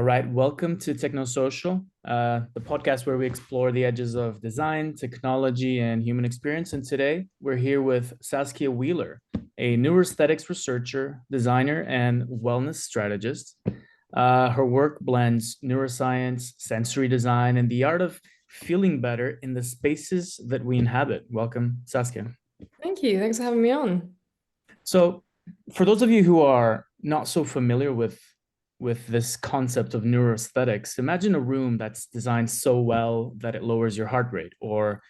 All right, welcome to Technosocial, the podcast where we explore the edges of design, technology, and human experience. And today we're here with Saskia Wheeler, a neuroaesthetics researcher, designer, and wellness strategist. Her work blends neuroscience, sensory design, and the art of feeling better in the spaces that we inhabit. Welcome, Saskia. Thank you. Thanks for having me on. So, for those of you who are not so familiar with this concept of neuroaesthetics, imagine a room that's designed so well that it lowers your heart rate, or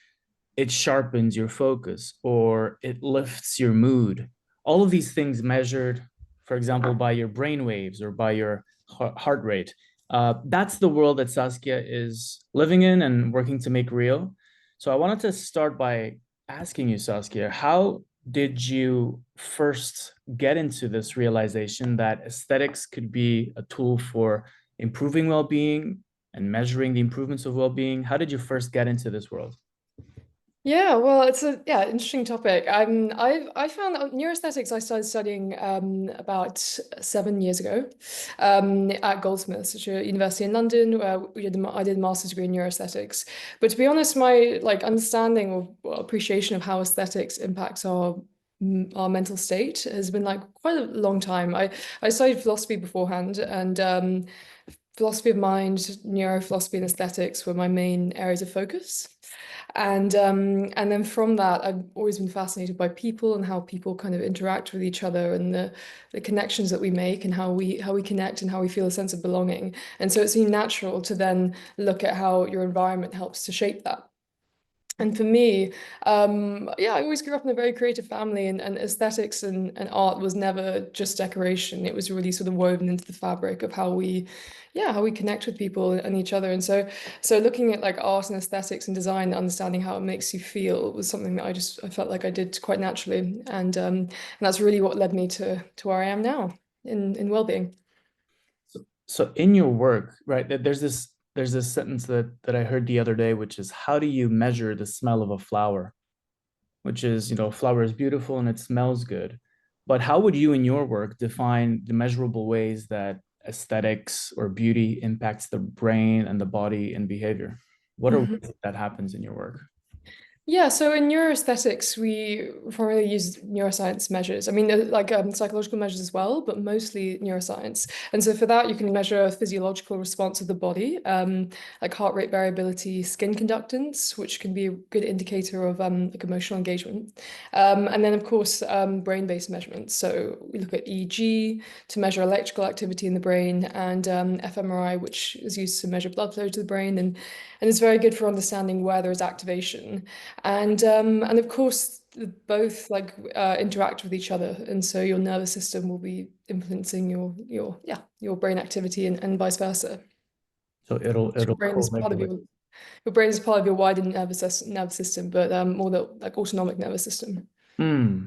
it sharpens your focus, or it lifts your mood. All of these things measured, for example, by your brain waves or by your heart rate. That's the world that Saskia is living in and working to make real. So I wanted to start by asking you, Saskia, how did you first get into this realization that aesthetics could be a tool for improving well-being and measuring the improvements of well-being? How did you first get into this world? Yeah, well, it's a interesting topic. I found that neuroaesthetics I started studying about 7 years ago at Goldsmiths, which is a university in London, where I did a master's degree in neuroaesthetics. But to be honest, my understanding or appreciation of how aesthetics impacts our mental state has been quite a long time. I studied philosophy beforehand, and philosophy of mind, neurophilosophy, and aesthetics were my main areas of focus. And then from that, I've always been fascinated by people and how people kind of interact with each other and the connections that we make and how we connect and how we feel a sense of belonging. And so it seemed natural to then look at how your environment helps to shape that. And for me, I always grew up in a very creative family, and aesthetics and art was never just decoration. It was really sort of woven into the fabric of how we connect with people and each other. And so looking at art and aesthetics and design, and understanding how it makes you feel was something that I felt like I did quite naturally. And that's really what led me to where I am now in well-being. So in your work, right, there's this sentence that I heard the other day, which is how do you measure the smell of a flower? Which is, a flower is beautiful and it smells good. But how would you in your work define the measurable ways that aesthetics or beauty impacts the brain and the body and behavior? What are ways that happens in your work? Yeah, so in neuroaesthetics, we primarily use neuroscience measures. I mean, psychological measures as well, but mostly neuroscience. And so for that, you can measure physiological response of the body, like heart rate variability, skin conductance, which can be a good indicator of emotional engagement. And then, of course, brain-based measurements. So we look at EEG to measure electrical activity in the brain, and fMRI, which is used to measure blood flow to the brain, and it's very good for understanding where there is activation. And of course, both interact with each other, and so your nervous system will be influencing your brain activity and vice versa. So it'll Your brain is part of co-regulate. your brain is part of your wider nervous system, but more the autonomic nervous system. Hmm.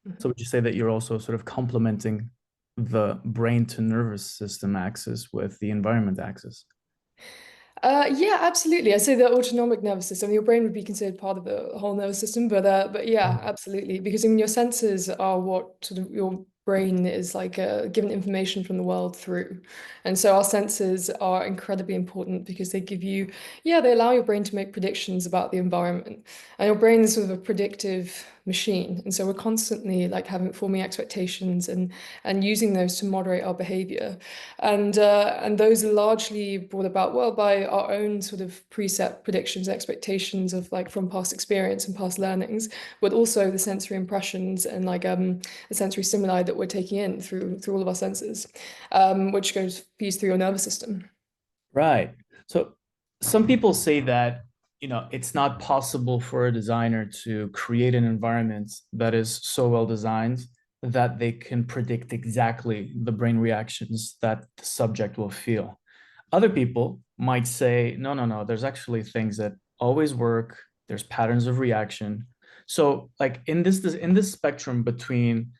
So Mhm. would you say that you're also sort of complementing the brain to nervous system axis with the environment axis? Yeah, absolutely. I say the autonomic nervous system. Your brain would be considered part of the whole nervous system, but yeah, absolutely. Because I mean, your senses are what sort of your brain is given information from the world through, and so our senses are incredibly important because they allow your brain to make predictions about the environment, and your brain is sort of a predictive machine, and so we're constantly having forming expectations and using those to moderate our behavior. And those are largely brought about well by our own sort of preset predictions, expectations of from past experience and past learnings, but also the sensory impressions and the sensory stimuli that we're taking in through all of our senses, which feeds through your nervous system. Right. So some people say that, it's not possible for a designer to create an environment that is so well designed that they can predict exactly the brain reactions that the subject will feel. Other people might say, no, no, no, there's actually things that always work. There's patterns of reaction. So like in this spectrum between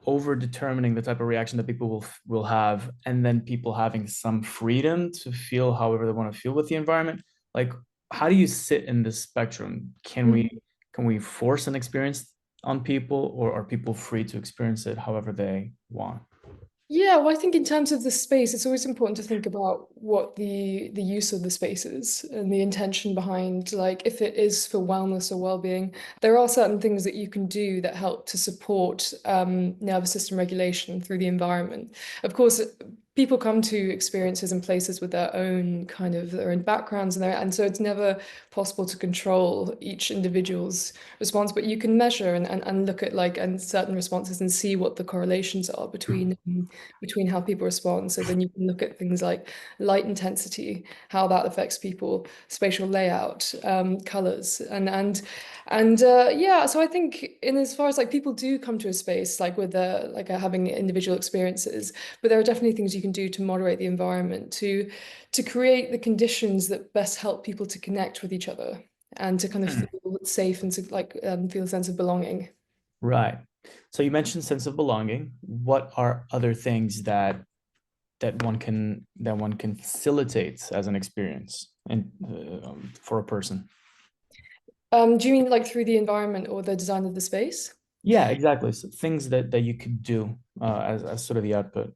over determining the type of reaction that people will have and then people having some freedom to feel however they want to feel with the environment, like how do you sit in this spectrum? Can we force an experience on people, or are people free to experience it however they want? Yeah, well, I think in terms of the space, it's always important to think about what the use of the space is and the intention behind, like if it is for wellness or well-being. There are certain things that you can do that help to support nervous system regulation through the environment. Of course, people come to experiences and places with their own kind of their own backgrounds and so it's never possible to control each individual's response, but you can measure and look at like and certain responses and see what the correlations are between how people respond. So then you can look at things like light intensity, how that affects people, spatial layout, colors, yeah. So I think in as far as like people do come to a space like with having individual experiences, but there are definitely things you can do to moderate the environment to create the conditions that best help people to connect with each other and to kind of Hmm. feel safe and to feel a sense of belonging. Right. So you mentioned sense of belonging. What are other things that one can facilitate as an experience and for a person? Do you mean like through the environment or the design of the space? Yeah, exactly. So things that you could do as sort of the output.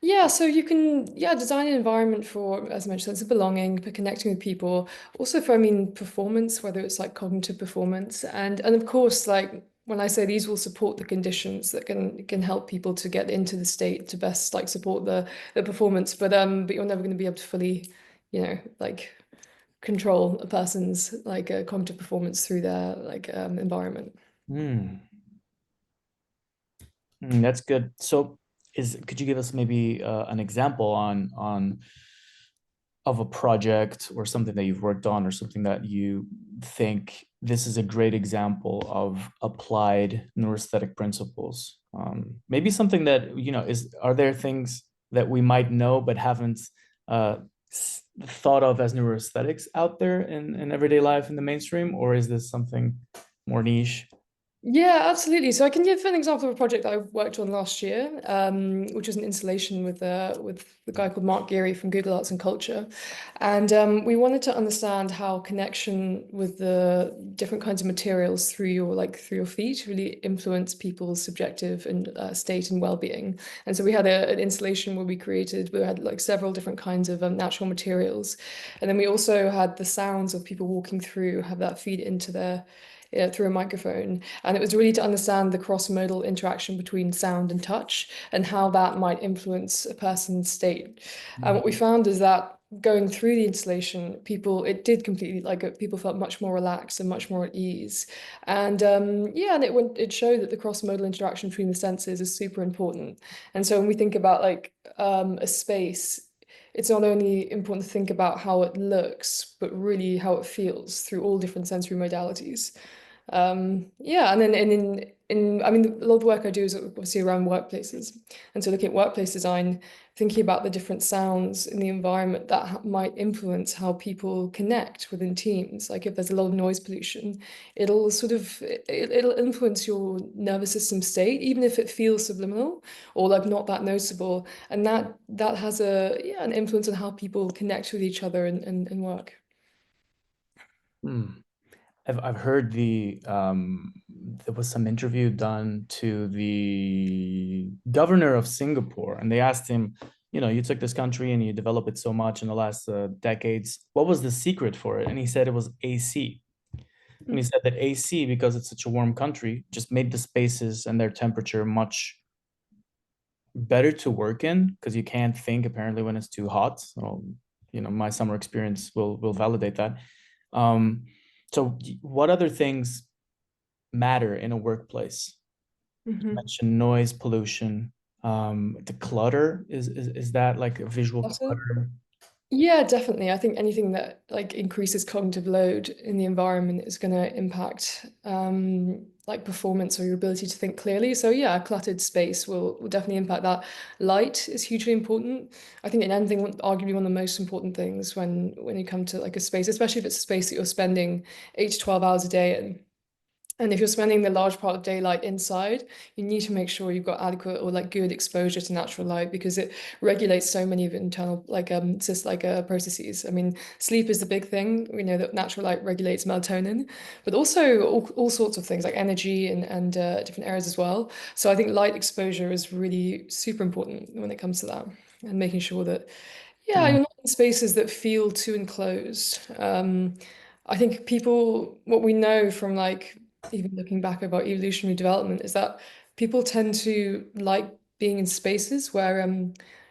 Yeah, so you can, yeah, design an environment for, as I mentioned, sense of belonging, for connecting with people. Also for, I mean, performance, whether it's like cognitive performance, and of course, like when I say these will support the conditions that can help people to get into the state to best like support the performance. But you're never going to be able to fully, like control a person's like cognitive performance through their like environment. Hmm. That's good. So, could you give us maybe an example on of a project or something that you've worked on or something that you think this is a great example of applied neuroaesthetic principles? Maybe something that, is are there things that we might know but haven't thought of as neuroaesthetics out there in everyday life in the mainstream, or is this something more niche? Yeah, absolutely. So I can give an example of a project that I worked on last year, which was an installation with the guy called Mark Geary from Google Arts and Culture, and we wanted to understand how connection with the different kinds of materials through your feet really influence people's subjective and state and well-being. And so we had an installation where we had like several different kinds of natural materials, and then we also had the sounds of people walking through, have that feed into their through a microphone. And it was really to understand the cross-modal interaction between sound and touch and how that might influence a person's state. And what we found is that going through the installation, it did completely people felt much more relaxed and much more at ease. And yeah, and it showed that the cross-modal interaction between the senses is super important. And so when we think about like a space, it's not only important to think about how it looks, but really how it feels through all different sensory modalities. Yeah, and then I mean, a lot of the work I do is obviously around workplaces, and so looking at workplace design, thinking about the different sounds in the environment that might influence how people connect within teams. Like if there's a lot of noise pollution, it'll influence your nervous system state, even if it feels subliminal or like not that noticeable, and that has an influence on how people connect with each other and work. Hmm. I've heard there was some interview done to the governor of Singapore, and they asked him, you took this country and you developed it so much in the last decades. What was the secret for it? And he said it was AC. And he said that AC, because it's such a warm country, just made the spaces and their temperature much better to work in because you can't think apparently when it's too hot. So, my summer experience will validate that. Um, so what other things matter in a workplace? You Mm-hmm. mentioned noise pollution. The clutter is that like a visual clutter? Yeah, definitely. I think anything that like increases cognitive load in the environment is going to impact like performance or your ability to think clearly. So yeah, a cluttered space will definitely impact that. Light is hugely important. I think in anything, arguably one of the most important things when you come to like a space, especially if it's a space that you're spending 8 to 12 hours a day in. And if you're spending the large part of daylight inside, you need to make sure you've got adequate or like good exposure to natural light because it regulates so many of internal just like processes. I mean, sleep is the big thing. We know that natural light regulates melatonin, but also all sorts of things like energy and different areas as well. So I think light exposure is really super important when it comes to that and making sure that yeah, Mm, you're not in spaces that feel too enclosed. I think what we know from like even looking back about evolutionary development is that people tend to like being in spaces where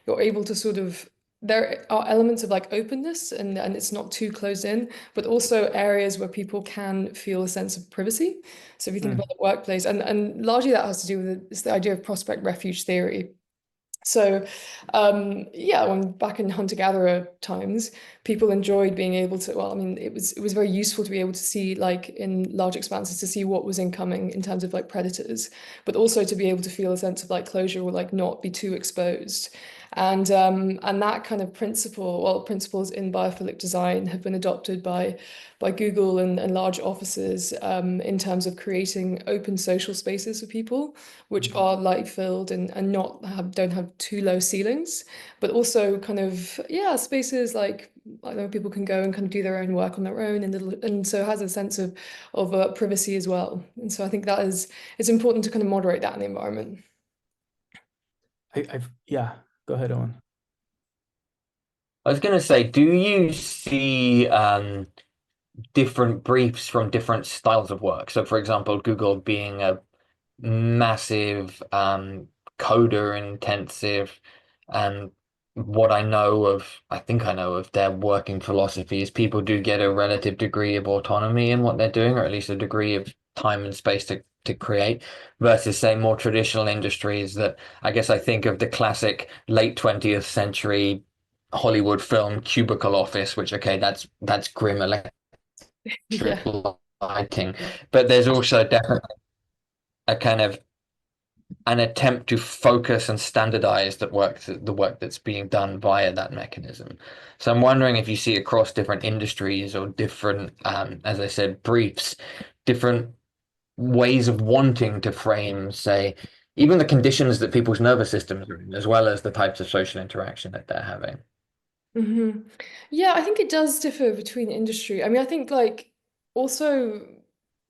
you're able to sort of there are elements of like openness and it's not too closed in, but also areas where people can feel a sense of privacy. So if you think mm, about the workplace, and largely that has to do with it's the idea of prospect refuge theory. So, yeah, when back in hunter-gatherer times, people enjoyed being able to, well, I mean, it was very useful to be able to see like in large expanses to see what was incoming in terms of like predators, but also to be able to feel a sense of like closure or like not be too exposed. And that kind of principle, well, principles in biophilic design have been adopted by Google and large offices in terms of creating open social spaces for people which mm. are light filled and not have don't have too low ceilings, but also kind of yeah spaces like I know people can go and kind of do their own work on their own and so has a sense of privacy as well. And so I think that is it's important to kind of moderate that in the environment. Yeah, go ahead, Owen. I was going to say, do you see different briefs from different styles of work? So, for example, Google being a massive coder intensive, and what I think I know of their working philosophy is people do get a relative degree of autonomy in what they're doing, or at least a degree of time and space to create, versus say more traditional industries that I guess I think of the classic late 20th century Hollywood film cubicle office, which okay, that's grim electric Yeah. lighting, but there's also definitely a kind of an attempt to focus and standardize the work that's being done via that mechanism. So I'm wondering if you see across different industries or different, as I said, briefs, different ways of wanting to frame, say, even the conditions that people's nervous systems are in, as well as the types of social interaction that they're having. hmm Yeah, I think it does differ between industry. I mean, I think like also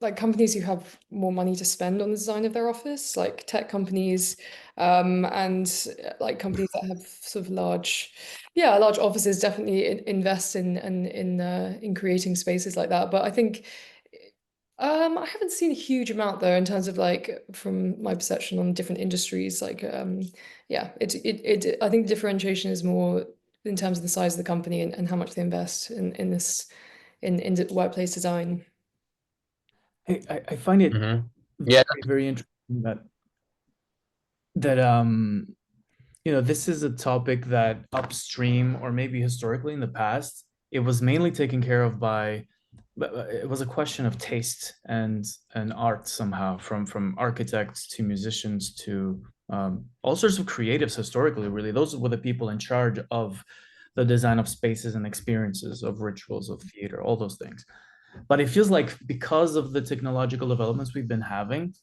like companies who have more money to spend on the design of their office, like tech companies, and like companies that have sort of large offices definitely invest in creating spaces like that. But I think I haven't seen a huge amount though in terms of like from my perception on different industries. Like yeah, I think differentiation is more in terms of the size of the company and how much they invest in this in workplace design. I find it Hmm. Yeah. very, very interesting that this is a topic that upstream or maybe historically in the past, it was mainly taken care of by, but it was a question of taste and art somehow, from architects to musicians to all sorts of creatives historically, really. Those were the people in charge of the design of spaces and experiences, of rituals, of theater, all those things. But it feels like because of the technological developments we've been having,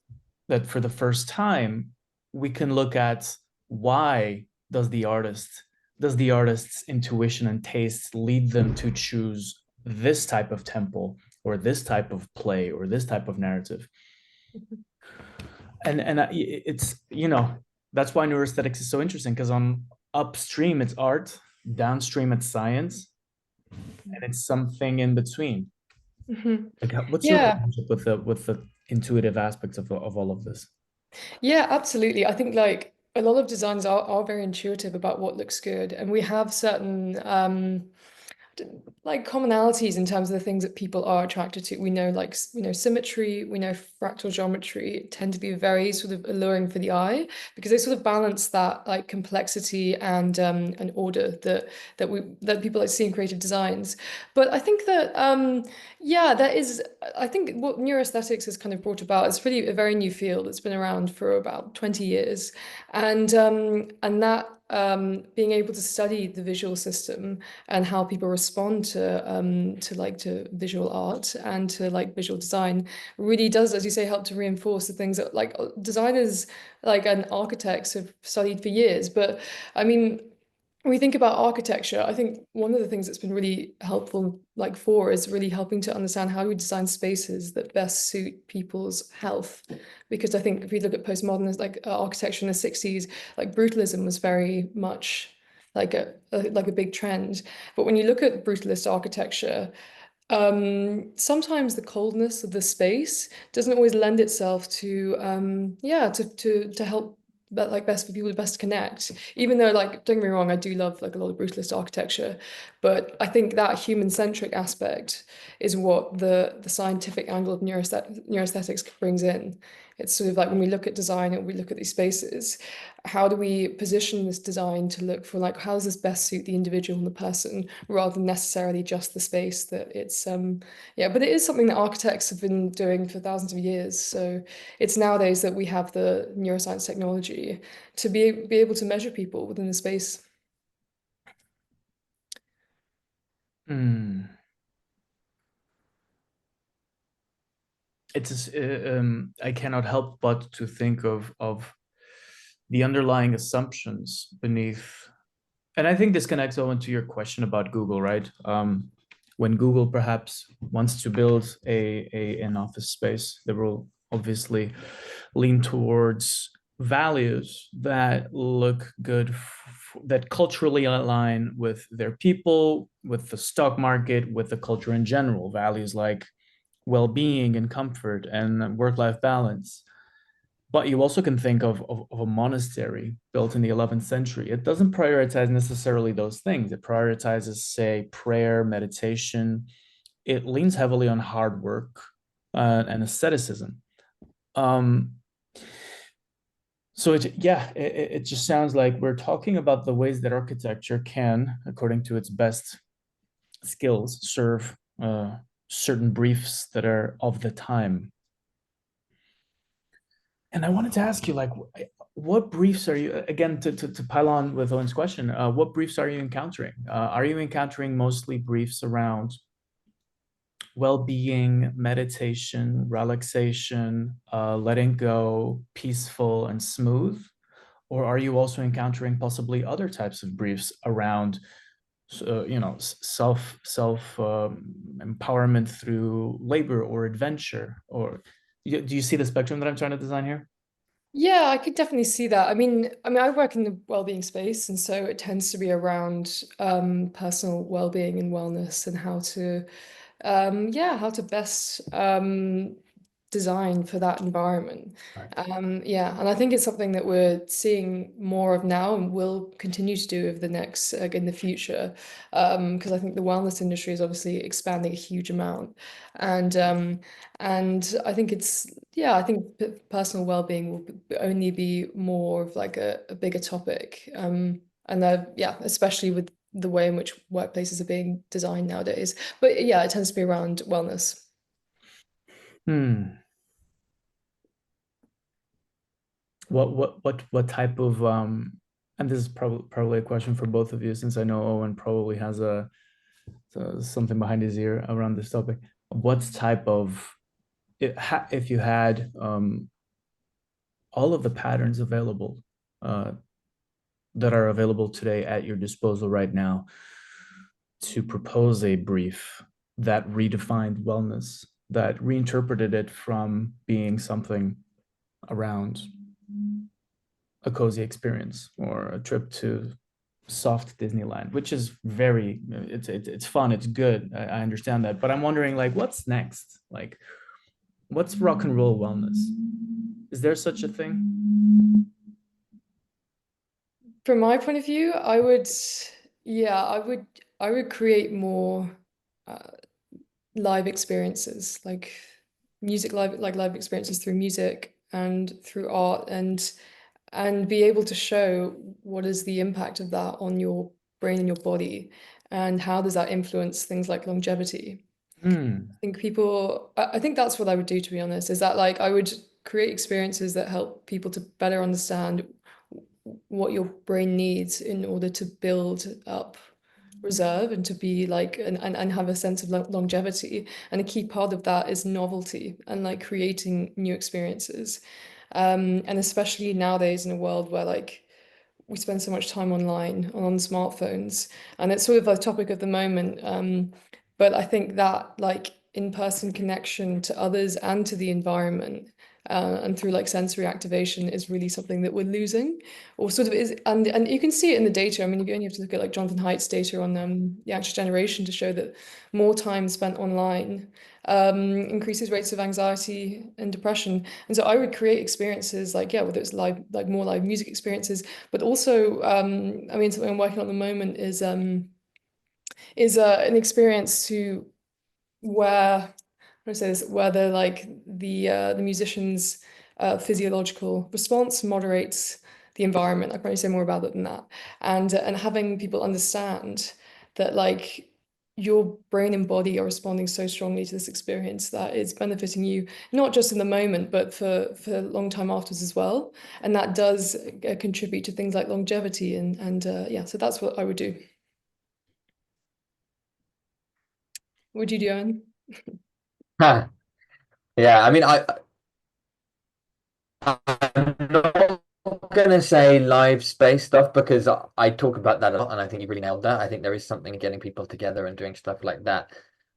that for the first time we can look at why does the artist's intuition and tastes lead them to choose this type of temple or this type of play or this type of narrative. And it's that's why neuroaesthetics is so interesting, because on upstream it's art, downstream it's science, and it's something in between. Mhm. Like, what's your Yeah, relationship with the intuitive aspects of all of this? yeah, absolutely. I think like a lot of designs are very intuitive about what looks good, and we have certain like commonalities in terms of the things that people are attracted to. We know like symmetry, we know fractal geometry tend to be very sort of alluring for the eye because they sort of balance that like complexity and order that people like see in creative designs. But I think that yeah, there is I think what neuroaesthetics has kind of brought about is really a very new field. It's been around for about 20 years. And that being able to study the visual system and how people respond to visual art and to like visual design really does, as you say, help to reinforce the things that like designers like and architects have studied for years. But I mean, when we think about architecture, I think one of the things that's been really helpful, like is really helping to understand how do we design spaces that best suit people's health. Because I think if we look at postmodern like architecture in the 60s, like brutalism was very much like a big trend. But when you look at brutalist architecture, sometimes the coldness of the space doesn't always lend itself to to help but like best for people to best connect. Even though like don't get me wrong, I do love like a lot of brutalist architecture, but I think that human-centric aspect is what the scientific angle of neuroaesthetics brings in. It's sort of like when we look at design and we look at these spaces, how do we position this design to look for like how does this best suit the individual and the person rather than necessarily just the space that it's yeah, but it is something that architects have been doing for thousands of years. So it's nowadays that we have the neuroscience technology to be able to measure people within the space. Hmm. I cannot help but to think of the underlying assumptions beneath. And I think this connects, Owen, to your question about Google, right? When Google perhaps wants to build an office space, they will obviously lean towards values that look good, that culturally align with their people, with the stock market, with the culture in general. Values like well-being and comfort and work-life balance. But you also can think of a monastery built in the 11th century. It doesn't prioritize necessarily those things. It prioritizes, say, prayer, meditation. It leans heavily on hard work and asceticism. Um, so it just sounds like we're talking about the ways that architecture can, according to its best skills, serve certain briefs that are of the time. And I wanted to ask you, like, what briefs are you, again, to pile on with Owen's question, what briefs are you encountering? Are you encountering mostly briefs around well-being, meditation, relaxation, letting go, peaceful and smooth? Or are you also encountering possibly other types of briefs around, self empowerment through labor or adventure? Or do you see the spectrum that I'm trying to design here? Yeah, I could definitely see that. I mean, I work in the well-being space, and so it tends to be around personal well-being and wellness and how to best design for that environment. Right. Yeah, and I think it's something that we're seeing more of now and will continue to do over the next in the future, because I think the wellness industry is obviously expanding a huge amount, and I think I think personal well-being will only be more of like a bigger topic, and yeah, especially with the way in which workplaces are being designed nowadays. But yeah, it tends to be around wellness. Hmm. What type of and this is probably a question for both of you, since I know Owen probably has something behind his ear around this topic. What type of, if you had all of the patterns available uh, that are available today at your disposal right now to propose a brief that redefined wellness, that reinterpreted it from being something around a cozy experience or a trip to soft Disneyland, which is it's fun, it's good. I understand that, but I'm wondering, like, what's next? Like, what's rock and roll wellness? Is there such a thing? From my point of view, yeah, I would create more uh, live experiences, like live experiences through music and through art, and be able to show what is the impact of that on your brain and your body, and how does that influence things like longevity. Hmm. I think that's what I would do, to be honest, is that like I would create experiences that help people to better understand what your brain needs in order to build up reserve and to be like and have a sense of longevity. And a key part of that is novelty and like creating new experiences. And especially nowadays in a world where like we spend so much time online on smartphones, and it's sort of a topic of the moment. But I think that like in-person connection to others and to the environment, and through like sensory activation is really something that we're losing, or sort of is, and you can see it in the data. I mean, you only have to look at like Jonathan Haidt's data on the Anxious Generation to show that more time spent online increases rates of anxiety and depression. And so I would create experiences like, yeah, whether it's live, like more live music experiences, but also, I mean, something I'm working on at the moment is an experience to where, how do I say this, where the musician's physiological response moderates the environment. I can probably say more about it than that. And having people understand that like your brain and body are responding so strongly to this experience that it's benefiting you, not just in the moment, but for a long time afterwards as well. And that does contribute to things like longevity and yeah, so that's what I would do. What would you do, Owen? Huh. Yeah, I mean, I'm not gonna say live space stuff because I talk about that a lot, and I think you really nailed that. I think there is something in getting people together and doing stuff like that.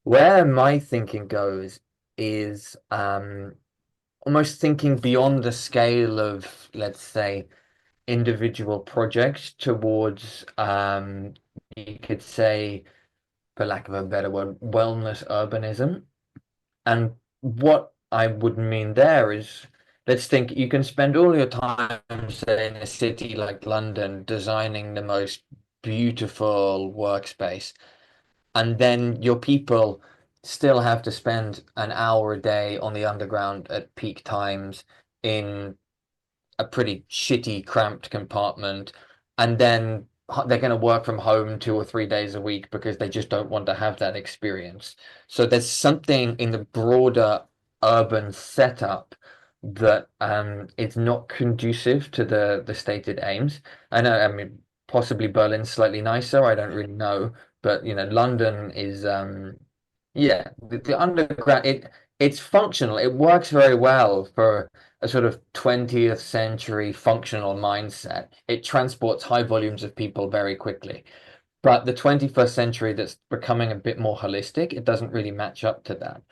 Where my thinking goes is almost thinking beyond the scale of, let's say, individual projects towards you could say, for lack of a better word, wellness urbanism. And what I would mean there is, let's think you can spend all your time, say, in a city like London, designing the most beautiful workspace, and then your people still have to spend an hour a day on the underground at peak times in a pretty shitty, cramped compartment, and then they're going to work from home 2 or 3 days a week because they just don't want to have that experience. So there's something in the broader urban setup that is not conducive to the stated aims. I know, I mean, possibly Berlin's slightly nicer. I don't really know, but London is yeah, the underground it's functional. It works very well for a sort of 20th century functional mindset. It transports high volumes of people very quickly. But the 21st century that's becoming a bit more holistic, it doesn't really match up to that.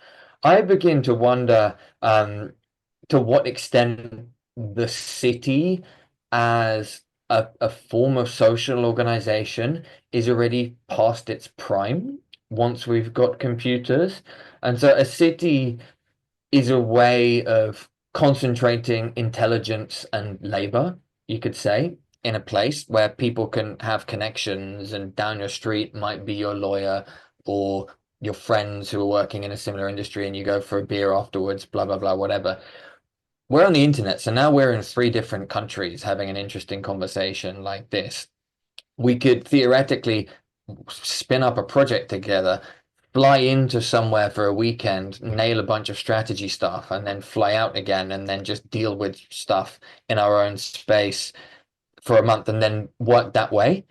I begin to wonder to what extent the city as a form of social organization is already past its prime once we've got computers. And so a city is a way of concentrating intelligence and labor, you could say, in a place where people can have connections, and down your street might be your lawyer or your friends who are working in a similar industry, and you go for a beer afterwards, blah, blah, blah, whatever. We're on the internet, so now we're in 3 different countries having an interesting conversation like this. We could theoretically spin up a project together, fly into somewhere for a weekend, nail a bunch of strategy stuff, and then fly out again, and then just deal with stuff in our own space for a month, and then work that way.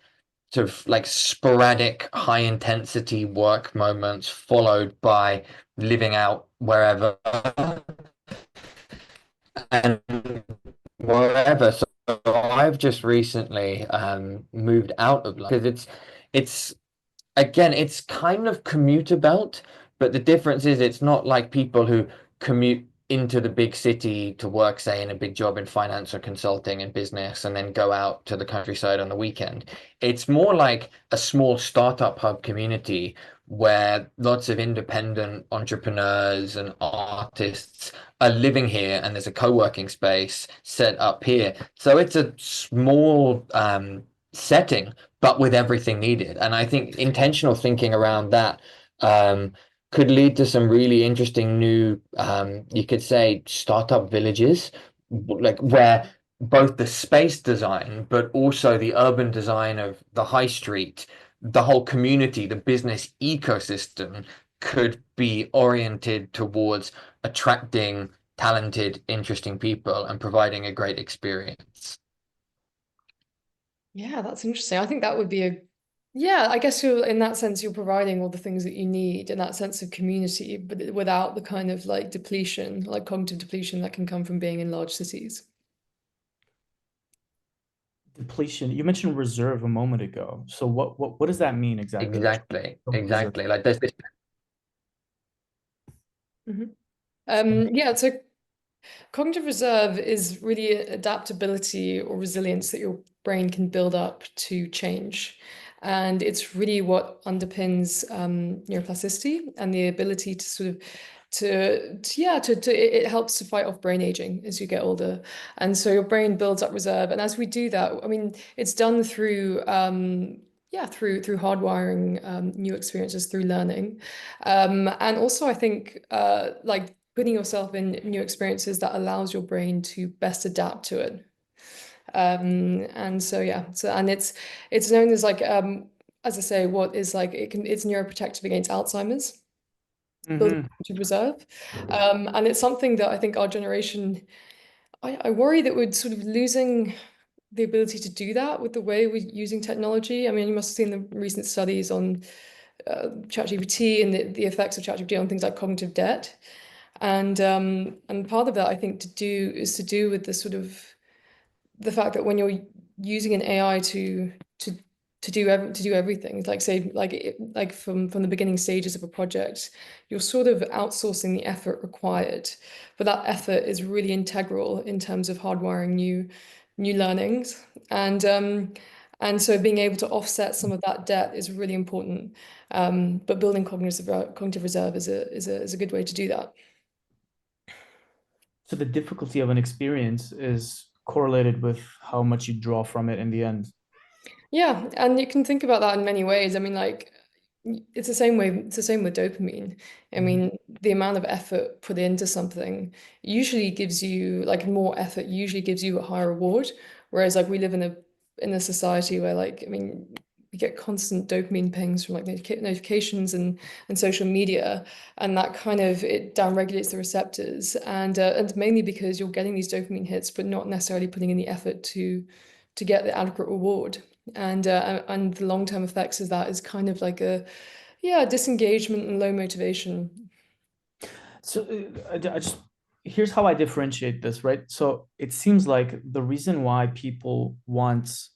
Sort of like sporadic, high intensity work moments, followed by living out wherever and wherever. So I've just recently moved out of London because it's again, it's kind of commuter belt, but the difference is it's not like people who commute into the big city to work, say, in a big job in finance or consulting and business, and then go out to the countryside on the weekend. It's more like a small startup hub community where lots of independent entrepreneurs and artists are living here, and there's a co-working space set up here. So it's a small setting but with everything needed. And I think intentional thinking around that could lead to some really interesting new, you could say, startup villages, like where both the space design, but also the urban design of the high street, the whole community, the business ecosystem could be oriented towards attracting talented, interesting people and providing a great experience. Yeah, that's interesting. I think that would be a, yeah, I guess you're in that sense, you're providing all the things that you need in that sense of community, but without the kind of like depletion, like cognitive depletion that can come from being in large cities. Depletion. You mentioned reserve a moment ago. So what does that mean exactly? Like Exactly, reserve. exactly. Like there's this. Mhm. Yeah, so cognitive reserve is really adaptability or resilience that your brain can build up to change. And it's really what underpins neuroplasticity and the ability to sort of it helps to fight off brain aging as you get older. And so your brain builds up reserve. And as we do that, I mean, it's done through through hardwiring new experiences through learning. And also I think like putting yourself in new experiences that allows your brain to best adapt to it. And so yeah, so and it's known as I say, what is like it's neuroprotective against Alzheimer's, building Hmm. to reserve. And it's something that I think our generation, I worry that we're sort of losing the ability to do that with the way we're using technology. I mean, you must have seen the recent studies on ChatGPT and the effects of ChatGPT on things like cognitive debt. And part of that I think to do with the sort of the fact that when you're using an AI to to do everything, like say like from the beginning stages of a project, you're sort of outsourcing the effort required, but that effort is really integral in terms of hardwiring new learnings, and so being able to offset some of that debt is really important. But building cognitive reserve is a good way to do that. So the difficulty of an experience is correlated with how much you draw from it in the end. Yeah, and you can think about that in many ways. I mean, like it's the same way, it's the same with dopamine. I Mhm. mean, the amount of effort put into something usually gives you like more effort usually gives you a higher reward. Whereas like we live in a society where like I mean we get constant dopamine pings from like notifications and social media, and that kind of it downregulates the receptors, and mainly because you're getting these dopamine hits but not necessarily putting in the effort to get the adequate reward. And the long-term effects of that is kind of like a yeah, disengagement and low motivation. So I just here's how I differentiate this, right? So it seems like the reason why people want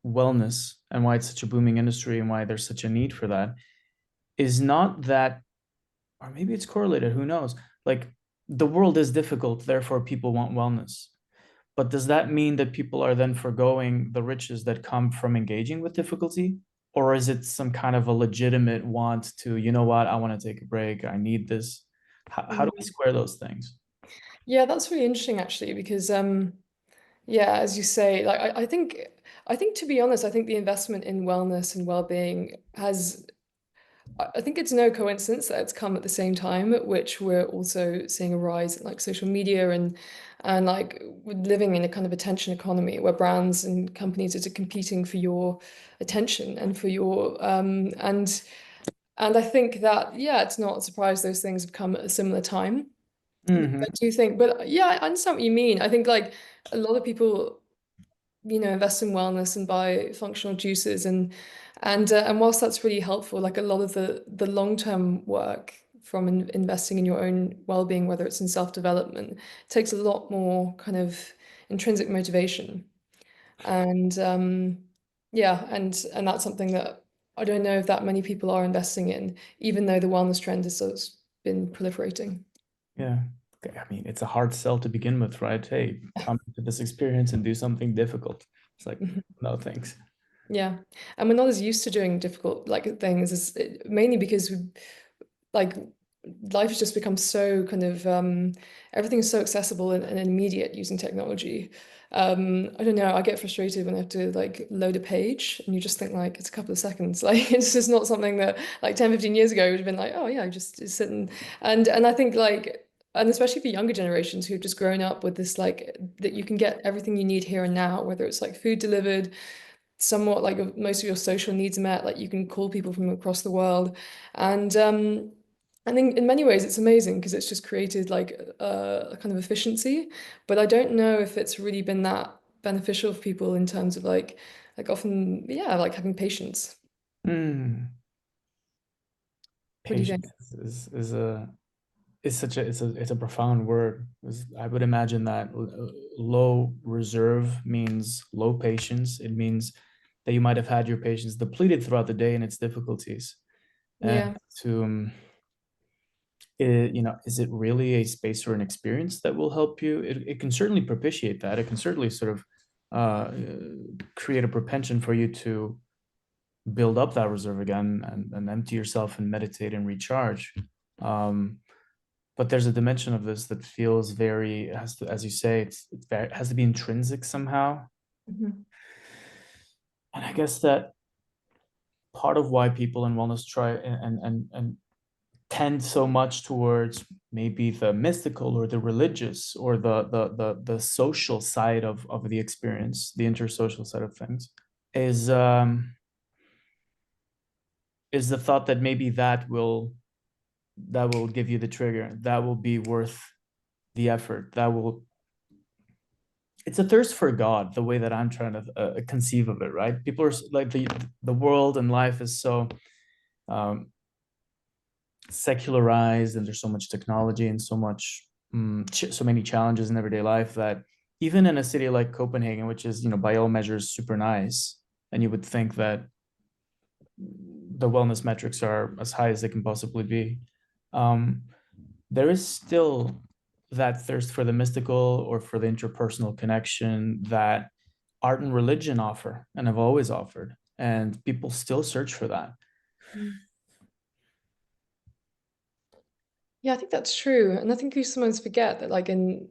wellness and why it's such a booming industry and why there's such a need for that is not that, or maybe it's correlated, who knows? Like the world is difficult, therefore people want wellness. But does that mean that people are then forgoing the riches that come from engaging with difficulty? Or is it some kind of a legitimate want to, you know what, I want to take a break, I need this? How do we Mhm. square those things? Yeah, that's really interesting actually, because yeah, as you say, like I think to be honest, I think the investment in wellness and well-being has I think it's no coincidence that it's come at the same time at which we're also seeing a rise in like social media and like we're living in a kind of attention economy where brands and companies are competing for your attention and for your and I think that yeah, it's not a surprise those things have come at a similar time. Hmm. I do think, but yeah, I understand what you mean. I think like a lot of people invest in wellness and buy functional juices and whilst that's really helpful, like a lot of the long-term work from investing in your own well-being, whether it's in self-development, takes a lot more kind of intrinsic motivation. And yeah, and that's something that I don't know if that many people are investing in, even though the wellness trend has sort of been proliferating. Yeah. Okay. I mean, it's a hard sell to begin with, right? Hey, come to this experience and do something difficult. It's like, no, thanks. Yeah, and we're not as used to doing difficult like things as mainly because like life has just become so kind of everything's so accessible and immediate using technology. I don't know, I get frustrated when I have to like load a page and you just think like it's a couple of seconds. Like it's just not something that like 10, 15 years ago would have been like, oh yeah, just sit and I think like and especially for younger generations who've just grown up with this like that you can get everything you need here and now, whether it's like food delivered, somewhat like most of your social needs met, like you can call people from across the world. And I think in many ways it's amazing because it's just created like a kind of efficiency, but I don't know if it's really been that beneficial for people in terms of like often, yeah, like having patience. Mm. What do you think? Patience is such a it's a profound word. I would imagine that low reserve means low patience. It means that you might have had your patience depleted throughout the day and its difficulties. And Yeah. to is it really a space or an experience that will help you? It can certainly propitiate that. It can certainly sort of uh, create a propension for you to build up that reserve again and empty yourself and meditate and recharge. Um, but there's a dimension of this that feels very, has to, as you say, it has to be intrinsic somehow. Mhm. And I guess that part of why people in wellness try and tend so much towards maybe the mystical or the religious or the social side of the experience, the intersocial side of things, is is the thought that maybe that will give you the trigger, that will be worth the effort, that will, it's a thirst for God, the way that I'm trying to conceive of it, right? People are like the world and life is so um, secularized, and there's so much technology and so much so many challenges in everyday life that even in a city like Copenhagen, which is, by all measures super nice, and you would think that the wellness metrics are as high as they can possibly be, um, there is still that thirst for the mystical or for the interpersonal connection that art and religion offer and have always offered, and people still search for that. Mm. Yeah, I think that's true. And I think we sometimes forget that like in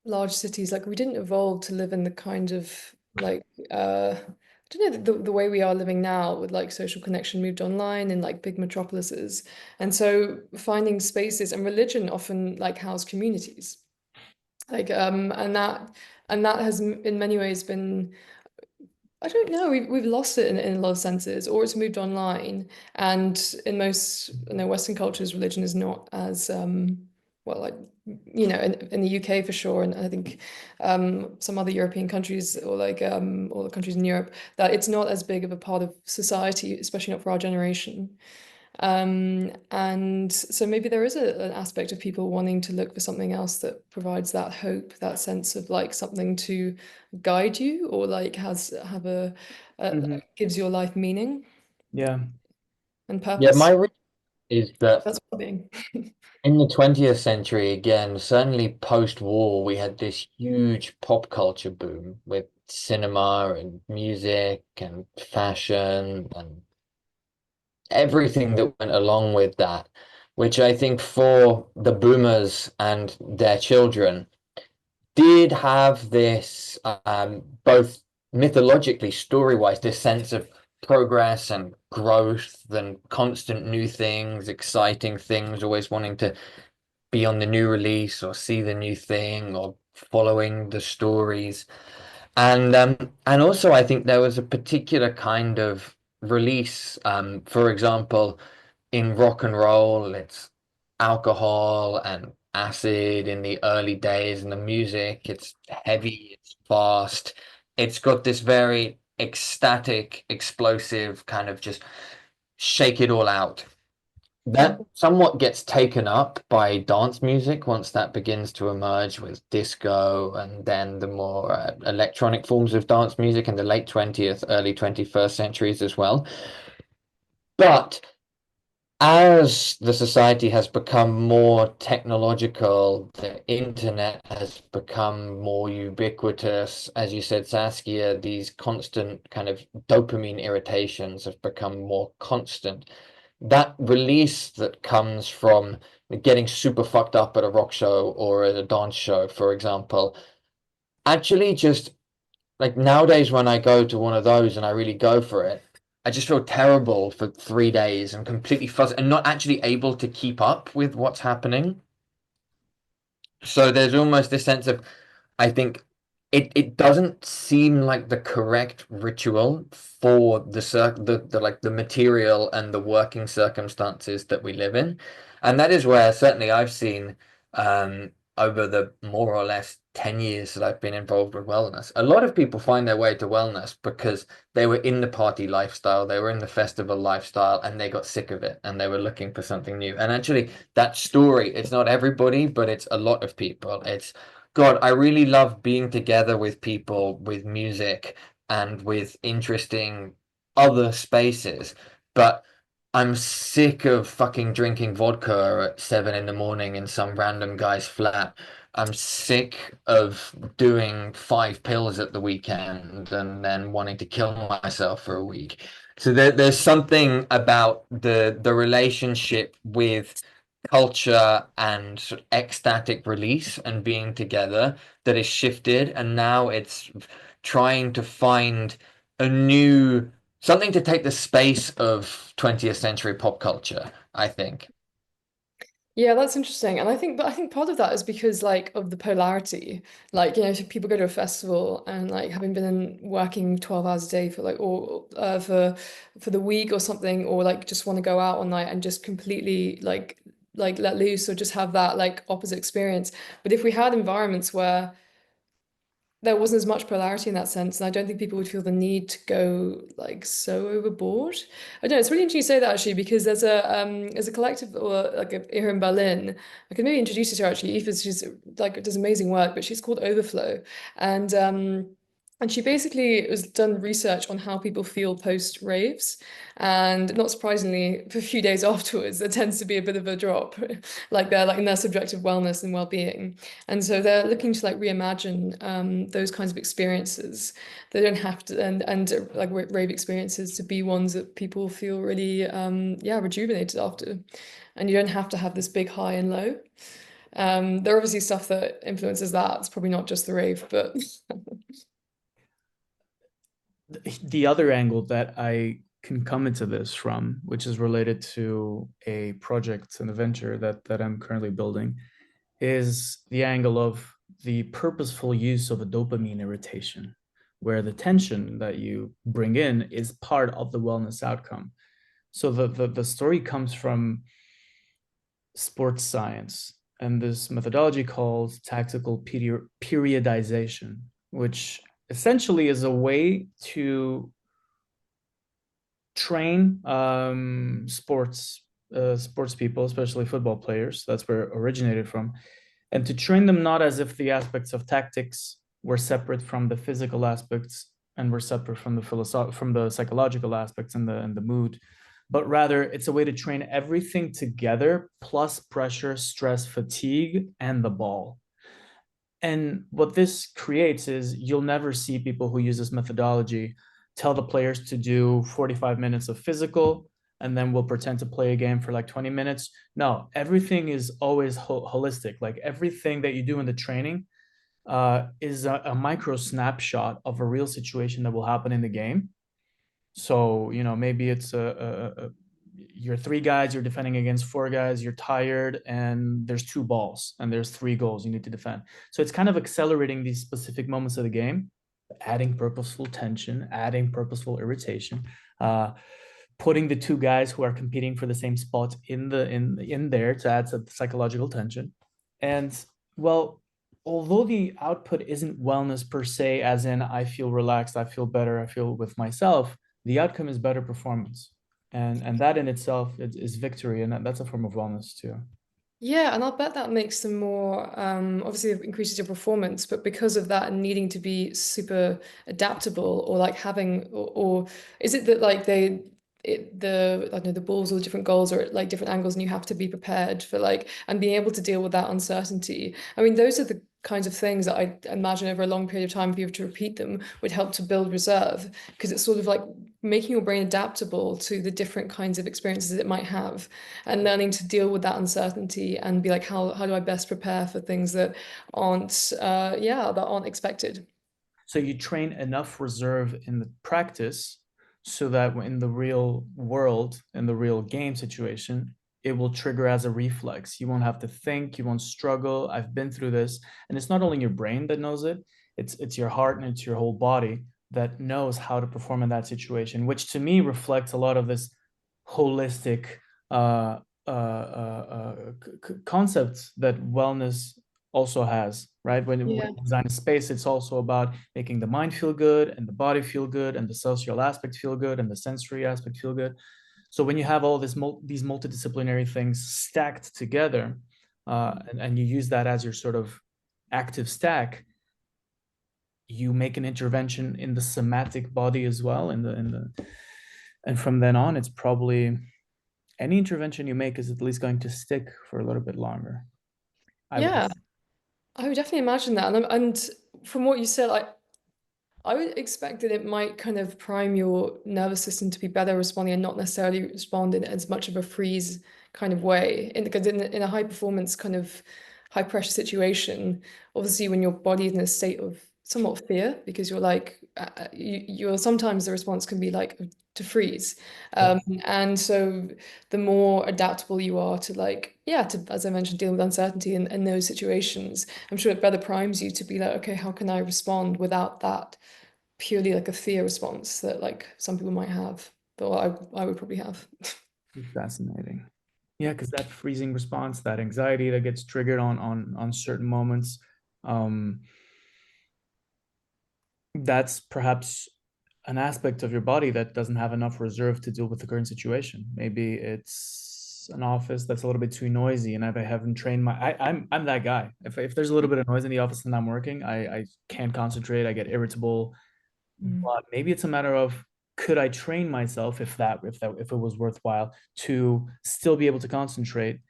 large cities, like we didn't evolve to live in the kind of like I don't know the way we are living now with like social connection moved online in like big metropolises. And so finding spaces and religion often like house communities. Like and that has in many ways been I don't know. We've lost it in a lot of senses, or it's moved online. And in most, Western cultures, religion is not as well, like in the UK for sure, and I think some other European countries or like all the countries in Europe, that it's not as big of a part of society, especially not for our generation. And so maybe there is an aspect of people wanting to look for something else that provides that hope, that sense of like something to guide you or like have a Mhm. gives your life meaning Yeah. and Yeah, purpose. my read is that That's well-being. in the 20th century, again, certainly post-war, we had this huge pop culture boom with cinema and music and fashion and everything that went along with that, which I think for the boomers and their children did have this both mythologically, story-wise, this sense of progress and growth and constant new things, exciting things, always wanting to be on the new release or see the new thing or following the stories. And also I think there was a particular kind of release. For example, in rock and roll, it's alcohol and acid in the early days, and the music, it's heavy, it's fast, it's got this very ecstatic, explosive kind of just shake it all out. Yeah. That somewhat gets taken up by dance music once that begins to emerge with disco and then the more electronic forms of dance music in the late 20th, early 21st centuries as well. But as the society has become more technological, the internet has become more ubiquitous. As you said, Saskia, these constant kind of dopamine irritations have become more constant. That release that comes from getting super fucked up at a rock show or at a dance show, for example, actually just like nowadays when I go to one of those and I really go for it, I just feel terrible for 3 days and completely fuzzy and not actually able to keep up with what's happening. So there's almost this sense of, I think it doesn't seem like the correct ritual for the like the material and the working circumstances that we live in. And that is where certainly I've seen over the more or less 10 years that I've been involved with wellness. A lot of people find their way to wellness because they were in the party lifestyle, they were in the festival lifestyle, and they got sick of it and they were looking for something new. And actually, that story, it's not everybody, but it's a lot of people. It's, God, I really love being together with people with music and with interesting other spaces, but I'm sick of fucking drinking vodka at 7 in the morning in some random guy's flat. I'm sick of doing 5 pills at the weekend and then wanting to kill myself for a week. So there's something about the relationship with culture and sort of ecstatic release and being together that is shifted, and now it's trying to find a new something to take the space of 20th century pop culture, I think. Yeah, that's interesting. And I think part of that is because like of the polarity. Like, if people go to a festival and like having been working 12 hours a day for like or for the week or something, or like just want to go out all night and just completely like let loose or just have that like opposite experience. But if we had environments where there wasn't as much polarity in that sense, and I don't think people would feel the need to go like so overboard. I don't know, it's really interesting you say that actually, because there's a collective or like here in Berlin. I could maybe introduce you to her actually. Aoife, she's like does amazing work, but she's called Overflow. And she basically has done research on how people feel post raves. And not surprisingly, for a few days afterwards, there tends to be a bit of a drop, like they're like in their subjective wellness and well-being. And so they're looking to like reimagine those kinds of experiences. They don't have to and like rave experiences to be ones that people feel really yeah, rejuvenated after. And you don't have to have this big high and low. There are obviously stuff that influences that. It's probably not just the rave, but The other angle that I can come into this from, which is related to a project and a venture that I'm currently building, is the angle of the purposeful use of a dopamine irritation, where the tension that you bring in is part of the wellness outcome. So the story comes from sports science and this methodology called tactical periodization, which essentially is a way to train sports people, especially football players. That's where it originated from, and to train them not as if the aspects of tactics were separate from the physical aspects and were separate from the psychological aspects and the mood, but rather it's a way to train everything together plus pressure, stress, fatigue, and the ball. And what this creates is you'll never see people who use this methodology tell the players to do 45 minutes of physical and then we'll pretend to play a game for like 20 minutes. No, everything is always holistic. Like everything that you do in the training is a micro snapshot of a real situation that will happen in the game. So, maybe it's you're three guys, you're defending against four guys, you're tired, and there's two balls and there's three goals you need to defend. So it's kind of accelerating these specific moments of the game, adding purposeful tension, adding purposeful irritation, uh, putting the two guys who are competing for the same spot in there to add some psychological tension. And well, although the output isn't wellness per se, as in I feel relaxed, I feel better, I feel with myself, the outcome is better performance. And that in itself is victory, and that's a form of wellness too. yeah, and I'll bet that makes them more, obviously it increases your performance, but because of that and needing to be super adaptable or like having, or is it that like I don't know, the balls or the different goals are at like different angles and you have to be prepared for like, and being able to deal with that uncertainty. I mean, those are the kinds of things that I imagine over a long period of time, if you have to repeat them, would help to build reserve because it's sort of like making your brain adaptable to the different kinds of experiences it might have and learning to deal with that uncertainty and be like, how do I best prepare for things that aren't, yeah, that aren't expected. So you train enough reserve in the practice so that in the real world, in the real game situation, it will trigger as a reflex. You won't have to think, you won't struggle. I've been through this. And it's not only your brain that knows it, it's your heart and it's your whole body that knows how to perform in that situation, which to me reflects a lot of this holistic concept that wellness also has, right? When Yeah. you design a space, it's also about making the mind feel good and the body feel good and the social aspect feel good and the sensory aspect feel good. So when you have all these multidisciplinary things stacked together, and you use that as your sort of active stack, you make an intervention in the somatic body as well, and from then on, it's probably any intervention you make is at least going to stick for a little bit longer, I would. Yeah, I would definitely imagine that. And from what you said, I would expect that it might kind of prime your nervous system to be better responding and not necessarily respond in as much of a freeze kind of way. Because in a high performance kind of high pressure situation, obviously when your body is in a state of somewhat fear, because you're like you're sometimes the response can be like to freeze. Yeah. And so the more adaptable you are to like, yeah, to, as I mentioned, dealing with uncertainty in those situations, I'm sure it better primes you to be like, okay, how can I respond without that purely like a fear response that like some people might have, but I would probably have. Fascinating. Yeah, because that freezing response, that anxiety that gets triggered on certain moments, um, that's perhaps an aspect of your body that doesn't have enough reserve to deal with the current situation. Maybe it's an office that's a little bit too noisy, and I haven't trained I'm that guy. If there's a little bit of noise in the office and I'm working, I can't concentrate. I get irritable. Mm. But maybe it's a matter of, could I train myself, if it was worthwhile, to still be able to concentrate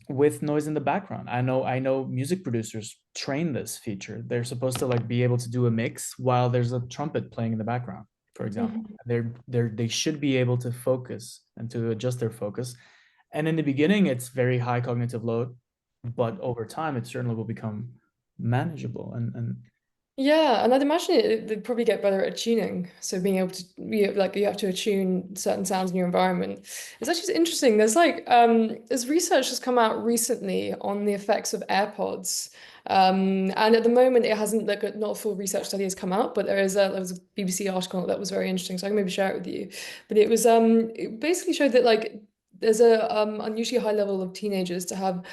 with noise in the background. I know music producers train this feature. They're supposed to like be able to do a mix while there's a trumpet playing in the background, for example. Mhm. They should be able to focus and to adjust their focus. And in the beginning, it's very high cognitive load, but over time, it certainly will become manageable. And Yeah, and I'd imagine they'd probably get better at tuning. So being able to, like you have to attune certain sounds in your environment. It's actually interesting. There's research that's come out recently on the effects of AirPods. And at the moment it hasn't like not a full research study has come out, but there was a BBC article that was very interesting. So I can maybe share it with you. But it basically showed that like there's a unusually high level of teenagers to have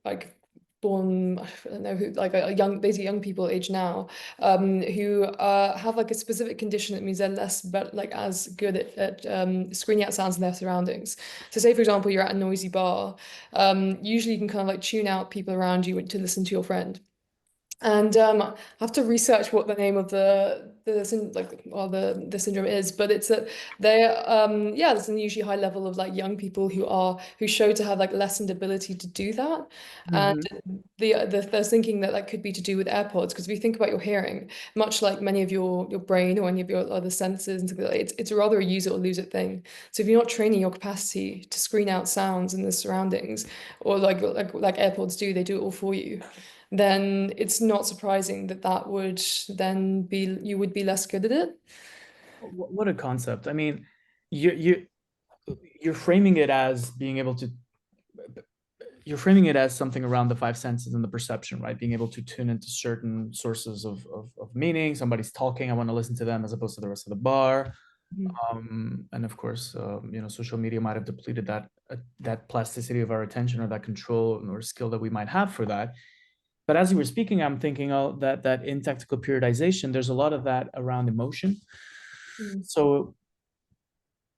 like born, I don't know who, like a young, basically young people age now, who have like a specific condition that means they're less, but like as good at screening out sounds in their surroundings. So say, for example, you're at a noisy bar, usually you can kind of like tune out people around you to listen to your friend. And I have to research what the name of the syndrome is, but it's that yeah, there's an usually high level of like young people who show to have like lessened ability to do that. And Mhm. there's thinking that could be to do with AirPods, because if you think about your hearing, much like many of your brain or any of your other senses and things like that, it's rather a use it or lose it thing. So if you're not training your capacity to screen out sounds in the surroundings, or like AirPods do, they do it all for you, then it's not surprising that that would then be you would be less good at it. What a concept. I mean, you you're framing it as being able to you're framing it as something around the five senses and the perception, right? Being able to tune into certain sources of meaning. Somebody's talking, I want to listen to them as opposed to the rest of the bar. Mhm. And of course, social media might have depleted that plasticity of our attention, or that control or skill that we might have for that. But as you were speaking, I'm thinking, oh, that in tactical periodization, there's a lot of that around emotion. Mm. So,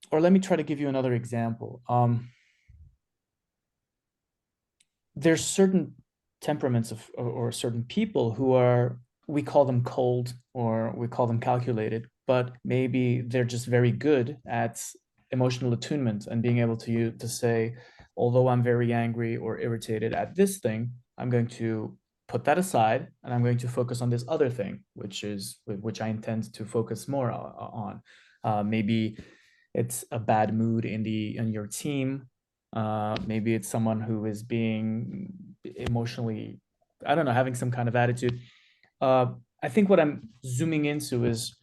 or let me try to give you another example. There's certain temperaments or certain people who are, we call them cold or we call them calculated, but maybe they're just very good at emotional attunement and being able to say, although I'm very angry or irritated at this thing, I'm going to put that aside and I'm going to focus on this other thing, which I intend to focus more on. Maybe it's a bad mood in your team. Maybe it's someone who is being emotionally, I don't know, having some kind of attitude. Uh, I think what I'm zooming into is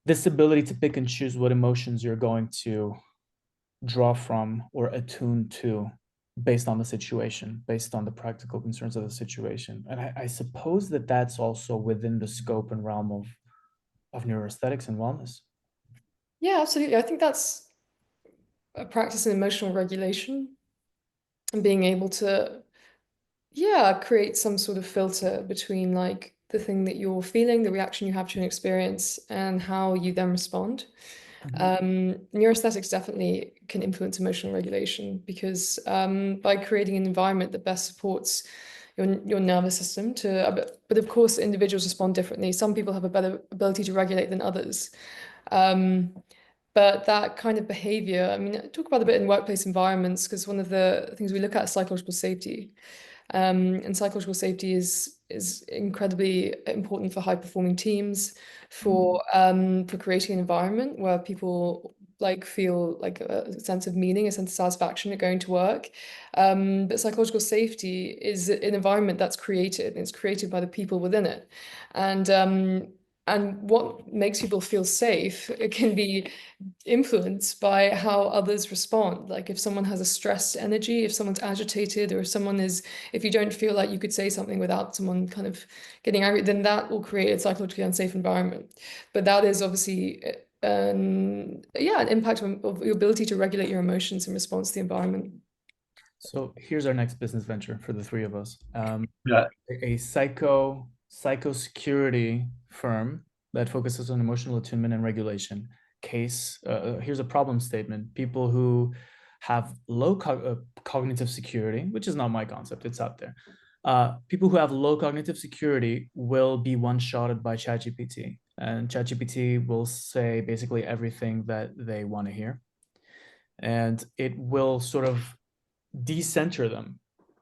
this ability to pick and choose what emotions you're going to draw from or attune to based on the situation, based on the practical concerns of the situation. And I suppose that that's also within the scope and realm of neuroaesthetics and wellness. Yeah, absolutely. I think that's a practice in emotional regulation. and being able to, yeah, create some sort of filter between like the thing that you're feeling, the reaction you have to an experience, and how you then respond. Mhm. Neuroaesthetics definitely can influence emotional regulation because by creating an environment that best supports your nervous system but of course individuals respond differently. Some people have a better ability to regulate than others. Um, but that kind of behavior, I mean, I talk about a bit in workplace environments because one of the things we look at is psychological safety. And psychological safety is incredibly important for high performing teams, for creating an environment where people like feel like a sense of meaning, a sense of satisfaction at going to work. But psychological safety is an environment that's created, and it's created by the people within it. And what makes people feel safe, it can be influenced by how others respond. Like if someone has a stressed energy, if someone's agitated, or if you don't feel like you could say something without someone kind of getting angry, then that will create a psychologically unsafe environment. But that is obviously, yeah, an impact of your ability to regulate your emotions in response to the environment. So here's our next business venture for the three of us. Yeah. A psycho security firm that focuses on emotional attunement and regulation. Here's a problem statement: people who have low cognitive security, which is not my concept, it's out there. People who have low cognitive security will be one-shotted by ChatGPT, and ChatGPT will say basically everything that they want to hear, and it will sort of decenter them.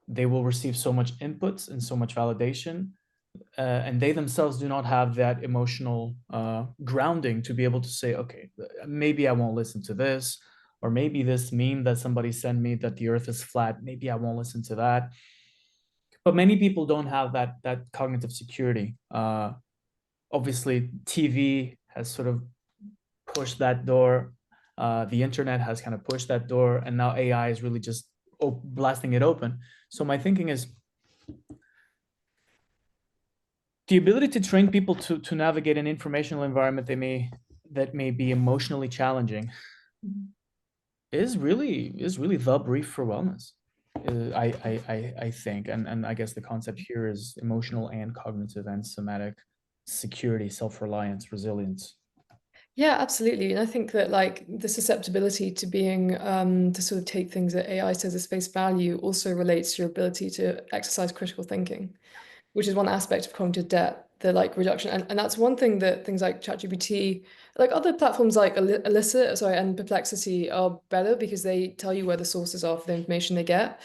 They will receive so much inputs and so much validation, and they themselves do not have that emotional grounding to be able to say, okay, maybe I won't listen to this, or maybe this meme that somebody sent me that the earth is flat, maybe I won't listen to that. But many people don't have that cognitive security. Obviously, TV has sort of pushed that door. The internet has kind of pushed that door, and now AI is really just blasting it open. So my thinking is the ability to train people to navigate an informational environment that may be emotionally challenging is really the brief for wellness. I think, and I guess the concept here is emotional and cognitive and somatic security, self-reliance, resilience. Yeah, absolutely. And I think that like the susceptibility to being to sort of take things that AI says as face value also relates to your ability to exercise critical thinking, which is one aspect of cognitive debt, the like reduction. And that's one thing that things like ChatGPT, like other platforms like Elicit, sorry, and Perplexity are better because they tell you where the sources are for the information they get.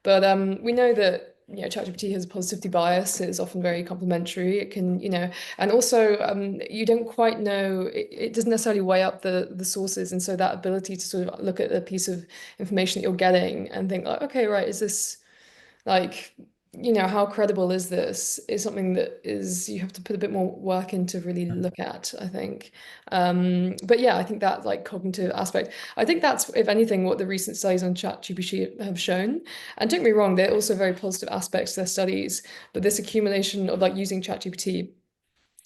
But we know that ChatGPT has a positivity bias. It's often very complimentary. It can, and also you don't quite know. It doesn't necessarily weigh up the sources, and so that ability to sort of look at a piece of information that you're getting and think like, okay, right, is this like, how credible is this is something that is you have to put a bit more work in to really look at, I think. But yeah, I think that like cognitive aspect, I think that's, if anything, what the recent studies on ChatGPT have shown. And don't get me wrong, they're also very positive aspects to their studies, but this accumulation of like using ChatGPT,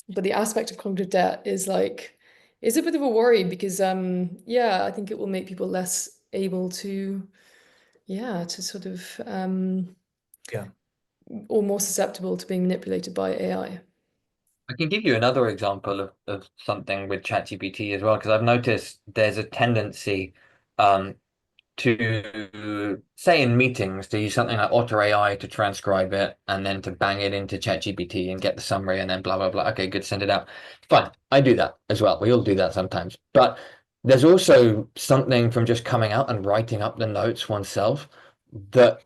but the aspect of cognitive debt is a bit of a worry because yeah, I think it will make people less able to, yeah, to sort of Yeah. or more susceptible to being manipulated by AI. I can give you another example of something with ChatGPT as well, because I've noticed there's a tendency um, to say in meetings to use something like Otter AI to transcribe it and then to bang it into ChatGPT and get the summary and then blah blah blah. Okay, good, send it out. Fine, I do that as well. We all do that sometimes. But there's also something from just coming out and writing up the notes oneself that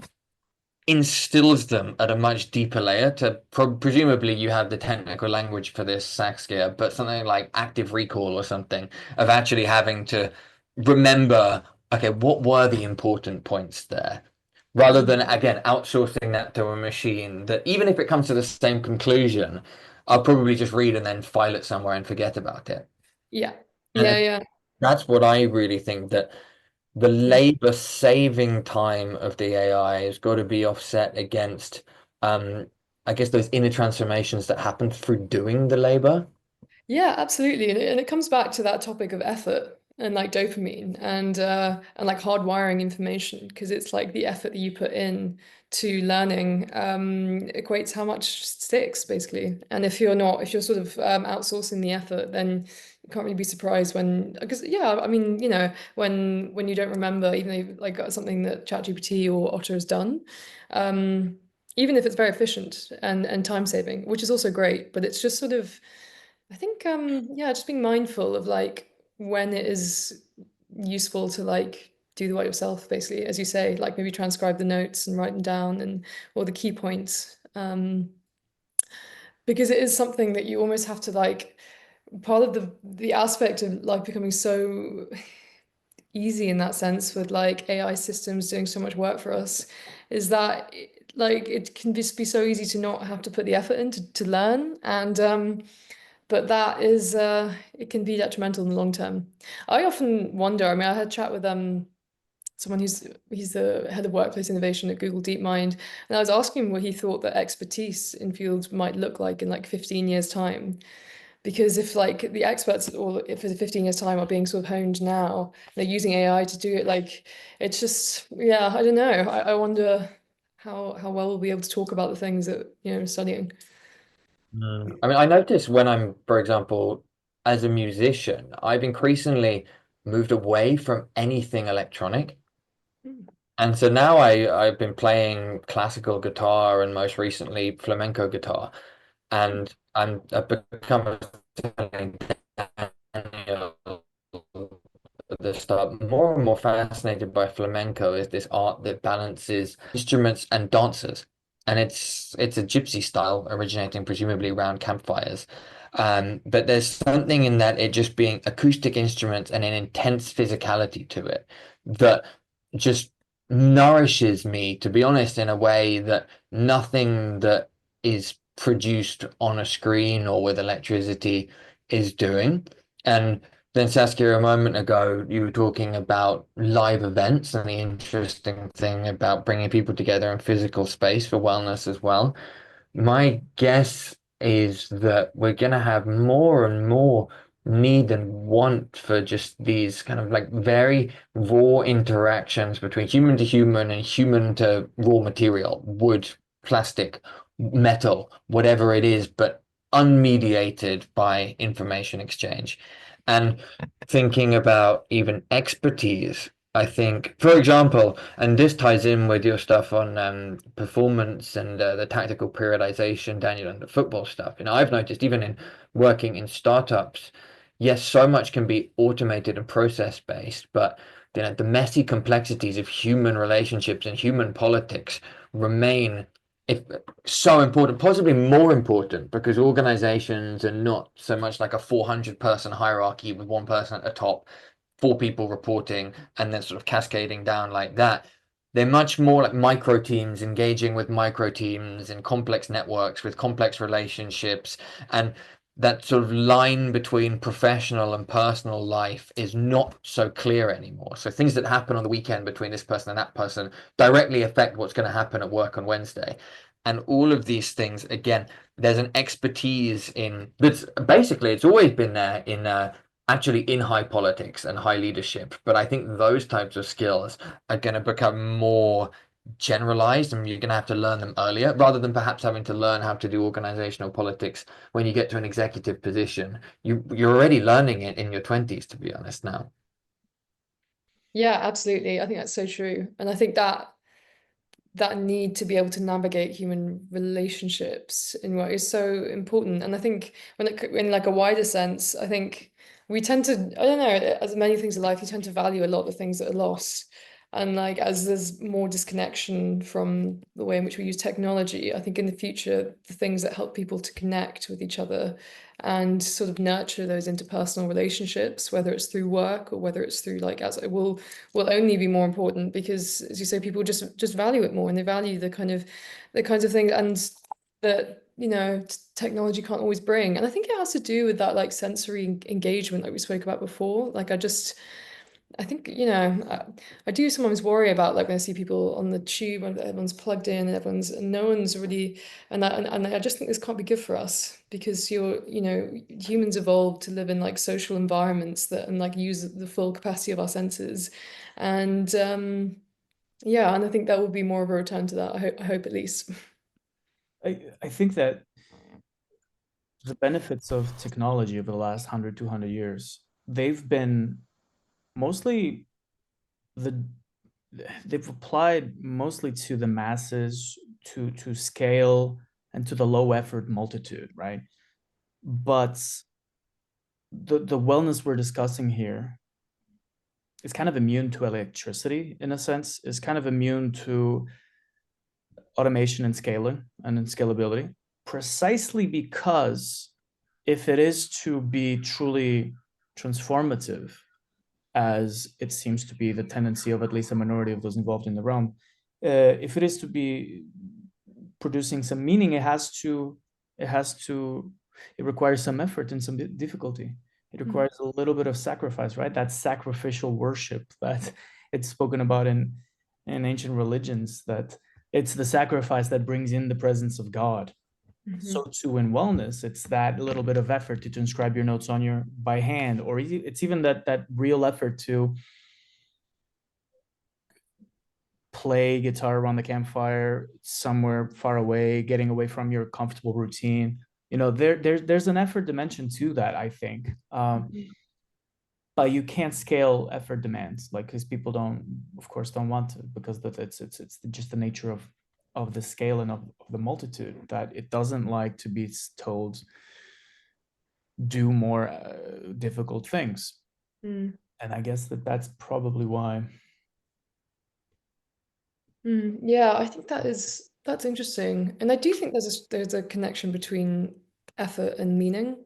instills them at a much deeper layer to presumably you have the technical language for this, Saskia, but something like active recall or something of actually having to remember, okay, what were the important points there? Rather than, again, outsourcing that to a machine that even if it comes to the same conclusion, I'll probably just read and then file it somewhere and forget about it. Yeah. Yeah, And yeah. that's what I really think that the labor saving time of the AI has got to be offset against, I guess, those inner transformations that happen through doing the labor. Yeah, absolutely. And it comes back to that topic of effort. and like dopamine and like hardwiring information, because it's like the effort that you put in to learning equates how much sticks basically. And if you're sort of outsourcing the effort, then you can't really be surprised when, because yeah, I mean, you know, when you don't remember, even though you've like got something that ChatGPT or Otter has done, um, even if it's very efficient and time saving, which is also great, but it's just sort of, I think, yeah, just being mindful of like when it is useful to like do the work yourself, basically, as you say, like maybe transcribe the notes and write them down and or the key points. Because it is something that you almost have to like part of the aspect of life becoming so easy in that sense with like AI systems doing so much work for us is that like it can just be so easy to not have to put the effort in to learn and but that is it can be detrimental in the long term. I often wonder, I mean, I had a chat with someone he's the head of workplace innovation at Google DeepMind, and I was asking him what he thought that expertise in fields might look like in like 15 years time. Because if like the experts or if in 15 years time are being sort of honed now, they're using AI to do it, like it's just yeah, I don't know. I wonder how well we'll be able to talk about the things that, you know, studying. I mean, I notice when I'm, for example, as a musician, I've increasingly moved away from anything electronic. Mm. And so now I've been playing classical guitar and most recently flamenco guitar. And I've become a the start more and more fascinated by flamenco is this art that balances instruments and dancers. And it's a gypsy style originating presumably around campfires. But there's something in that it just being acoustic instruments and an intense physicality to it that just nourishes me, to be honest, in a way that nothing that is produced on a screen or with electricity is doing. And then Saskia, a moment ago, you were talking about live events and the interesting thing about bringing people together in physical space for wellness as well. My guess is that we're going to have more and more need and want for just these kind of like very raw interactions between human to human and human to raw material, wood, plastic, metal, whatever it is, but unmediated by information exchange. And thinking about even expertise, I think, for example, and this ties in with your stuff on performance and the tactical periodization, Daniel, and the football stuff. You know, I've noticed even in working in startups, yes, so much can be automated and process based, but you know, the messy complexities of human relationships and human politics remain if so important, possibly more important, because organizations are not so much like a 400-person hierarchy with one person at the top, four people reporting, and then sort of cascading down like that. They're much more like micro teams engaging with micro teams in complex networks with complex relationships. And that sort of line between professional and personal life is not so clear anymore. So things that happen on the weekend between this person and that person directly affect what's going to happen at work on Wednesday. And all of these things, again, there's an expertise in that's basically it's always been there in actually in high politics and high leadership. But I think those types of skills are going to become more generalized and you're going to have to learn them earlier rather than perhaps having to learn how to do organizational politics when you get to an executive position. You're already learning it in your 20s, to be honest, now. Yeah, absolutely. I think that's so true. And I think that need to be able to navigate human relationships in what is so important. And I think in like a wider sense, I think we tend to, I don't know, as many things in life, you tend to value a lot of things that are lost. And like as there's more disconnection from the way in which we use technology, I think in the future, the things that help people to connect with each other and sort of nurture those interpersonal relationships, whether it's through work or whether it's through like as it will only be more important because, as you say, people just value it more and they value the kinds of things and that you know technology can't always bring. And I think it has to do with that like sensory engagement that we spoke about before. Like I think, I do sometimes worry about like when I see people on the tube and everyone's plugged in and and no one's really, and I just think this can't be good for us because humans evolved to live in like social environments that and like use the full capacity of our senses. And yeah, and I think that will be more of a return to that. I hope at least. I think that the benefits of technology over the last 100, 200 years, they've been mostly the they've applied mostly to the masses, to scale, and to the low effort multitude, right? But the wellness we're discussing here is kind of immune to electricity in a sense, is kind of immune to automation and scaling and in scalability, precisely because if it is to be truly transformative, as it seems to be the tendency of at least a minority of those involved in the realm, if it is to be producing some meaning, it has to, it requires some effort and some difficulty. It requires a little bit of sacrifice, right? That sacrificial worship that it's spoken about in ancient religions, that it's the sacrifice that brings in the presence of God. So too in wellness, it's that little bit of effort to transcribe your notes on your by hand, or it's even that real effort to play guitar around the campfire somewhere far away, getting away from your comfortable routine. There's an effort dimension to that, I think. But you can't scale effort demands, like, because people don't, of course, don't want to, because it's just the nature of the scale and of the multitude, that it doesn't like to be told do more difficult things. Mm. And I guess that's probably why. Yeah, I think that's interesting, and I do think there's a connection between effort and meaning,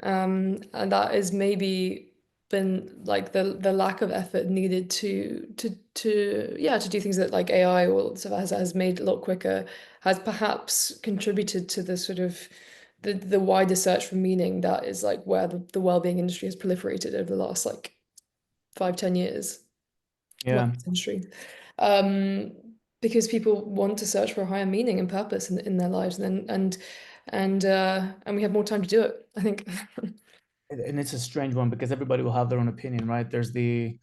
and that is maybe been like the lack of effort needed to do things that like AI or sort of has made a lot quicker has perhaps contributed to the sort of the wider search for meaning that is like where the well-being industry has proliferated over the last like 5-10 years Yeah. wellness industry. Um, because people want to search for a higher meaning and purpose in their lives, and we have more time to do it, I think. And it's a strange one because everybody will have their own opinion, right? There's the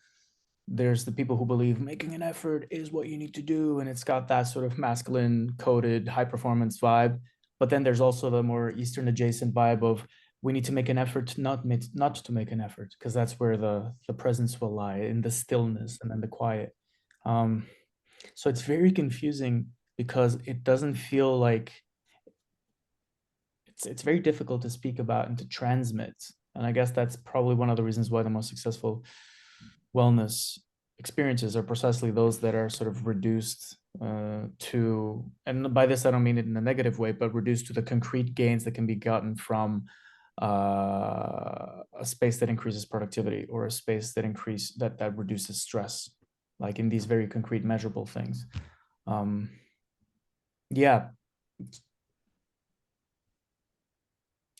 people who believe making an effort is what you need to do, and it's got that sort of masculine coded high performance vibe. But then there's also the more Eastern adjacent vibe of we need to make an effort to not to make an effort, because that's where the presence will lie, in the stillness and then the quiet. um so it's very confusing because it doesn't feel like it's very difficult to speak about and to transmit. And I guess that's probably one of the reasons why the most successful wellness experiences are precisely those that are sort of reduced to, and by this I don't mean it in a negative way, but reduced to the concrete gains that can be gotten from a space that increases productivity, or a space that reduces stress, like in these very concrete measurable things. um yeah,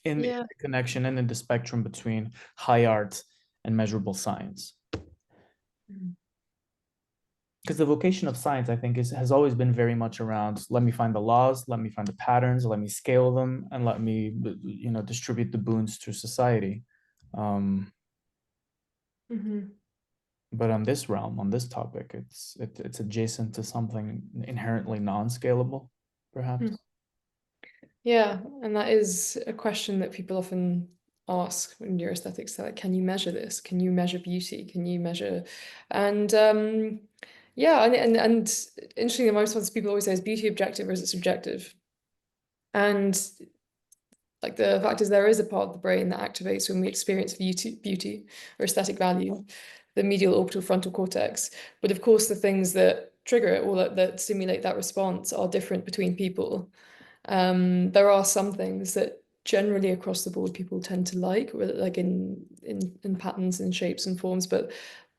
in the Yeah. connection and in the spectrum between high art and measurable science. Mm. Because the vocation of science, I think, has always been very much around, let me find the laws, let me find the patterns, let me scale them, and let me distribute the boons to society. um Mhm. but on this realm, on this topic, it's adjacent to something inherently non-scalable, perhaps. Mm. Yeah, and that is a question that people often ask in neuroaesthetics. They're like, can you measure this? Can you measure beauty? Can you measure? And yeah, and interestingly, my response people always say is beauty objective or is it subjective? And like the fact is there is a part of the brain that activates when we experience beauty or aesthetic value, the medial orbital frontal cortex. But of course, the things that trigger it or that stimulate that response are different between people. There are some things that generally across the board people tend to like in patterns and shapes and forms, but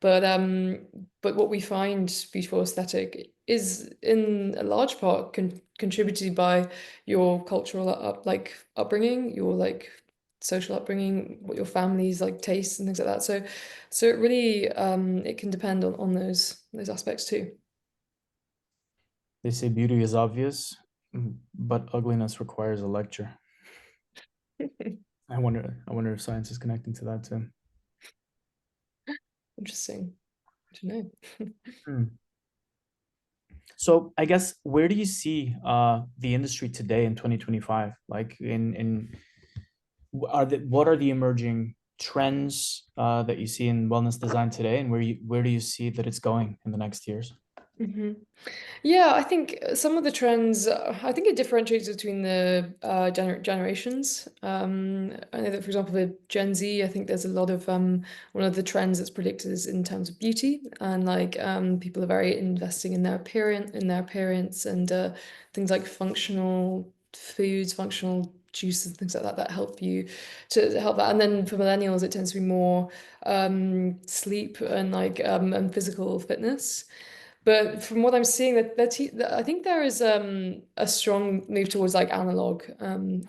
um, but what we find beautiful aesthetic is in a large part contributed by your cultural upbringing, your like social upbringing, what your family's like tastes and things like that. So it really it can depend on those aspects too. They say beauty is obvious, but ugliness requires a lecture. I wonder if science is connecting to that too. Interesting to know. Hmm. So I guess where do you see the industry today in 2025? Like what are the emerging trends that you see in wellness design today, and where do you see that it's going in the next years? Mhm. Yeah, I think some of the trends, I think it differentiates between the generations. I know that, for example, with Gen Z, I think there's a lot of one of the trends that's predicted is in terms of beauty, and like people are very investing in their appearance, and things like functional foods, functional juices, things like that that help you to help that. And then for millennials, it tends to be more sleep and like and physical fitness. But from what I'm seeing, that I think there is a strong move towards like analog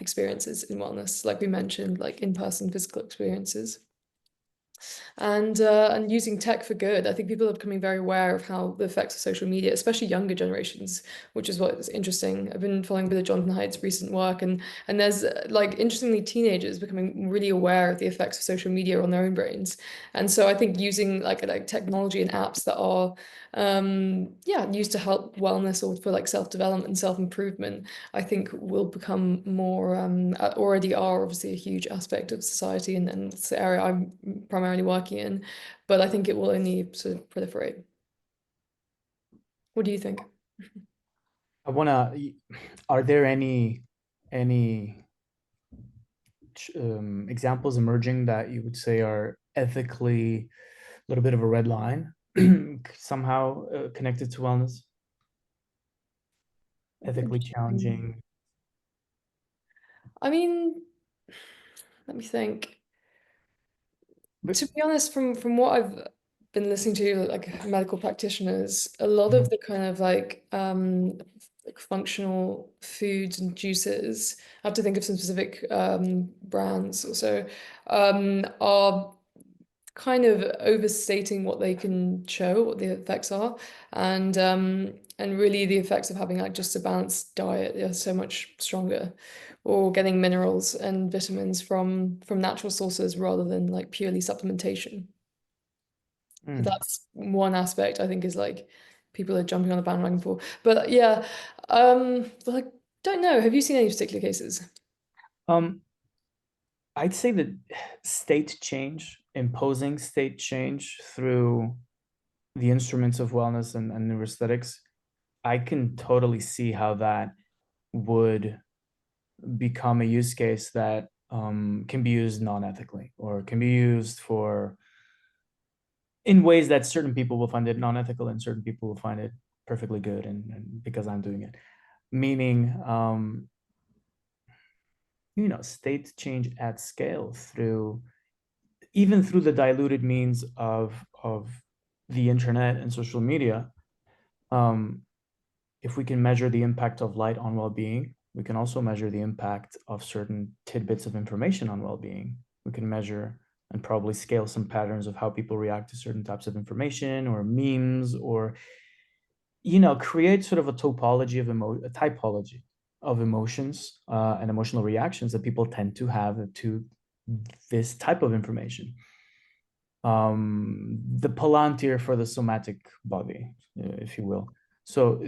experiences in wellness, like we mentioned, like in-person physical experiences and using tech for good. I think people are becoming very aware of how the effects of social media, especially younger generations, which is what is interesting. I've been following a bit of Jonathan Haidt's recent work, and there's like interestingly teenagers becoming really aware of the effects of social media on their own brains. And so I think using like technology and apps that are yeah, used to help wellness or for like self-development and self-improvement, I think will become more already are obviously a huge aspect of society, and it's the area I'm primarily working in, but I think it will only sort of proliferate. What do you think? I wanna. Are there any examples emerging that you would say are ethically a little bit of a red line, somehow connected to wellness, ethically Interesting. challenging? I mean, let me think. But To be honest, from what I've been listening to, like medical practitioners, a lot of Mhm. the kind of like functional foods and juices, I have to think of some specific brands also, are kind of overstating what they can show, what the effects are, and really the effects of having like just a balanced diet are so much stronger, or getting minerals and vitamins from natural sources rather than like purely supplementation. Mm. That's one aspect I think is like people are jumping on the bandwagon for. But yeah, but I don't know. Have you seen any particular cases? Um, I'd say that state change, imposing state change through the instruments of wellness and neuroaesthetics, I can totally see how that would become a use case that can be used non-ethically or can be used for in ways that certain people will find it non-ethical and certain people will find it perfectly good and because I'm doing it. Meaning, state change at scale through even through the diluted means of the internet and social media. Um, if we can measure the impact of light on well-being, we can also measure the impact of certain tidbits of information on well-being. We can measure and probably scale some patterns of how people react to certain types of information or memes, or create sort of a typology of emotions and emotional reactions that people tend to have to this type of information. The palantir for the somatic body, if you will. So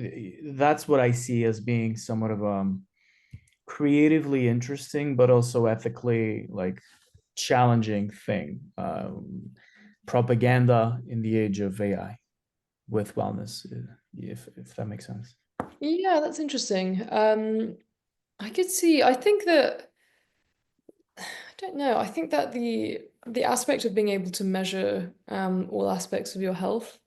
that's what I see as being somewhat of a creatively interesting, but also ethically like challenging thing. Propaganda in the age of AI with wellness, if that makes sense. Yeah, that's interesting. I could see. I think that I don't know. I think that the aspect of being able to measure all aspects of your health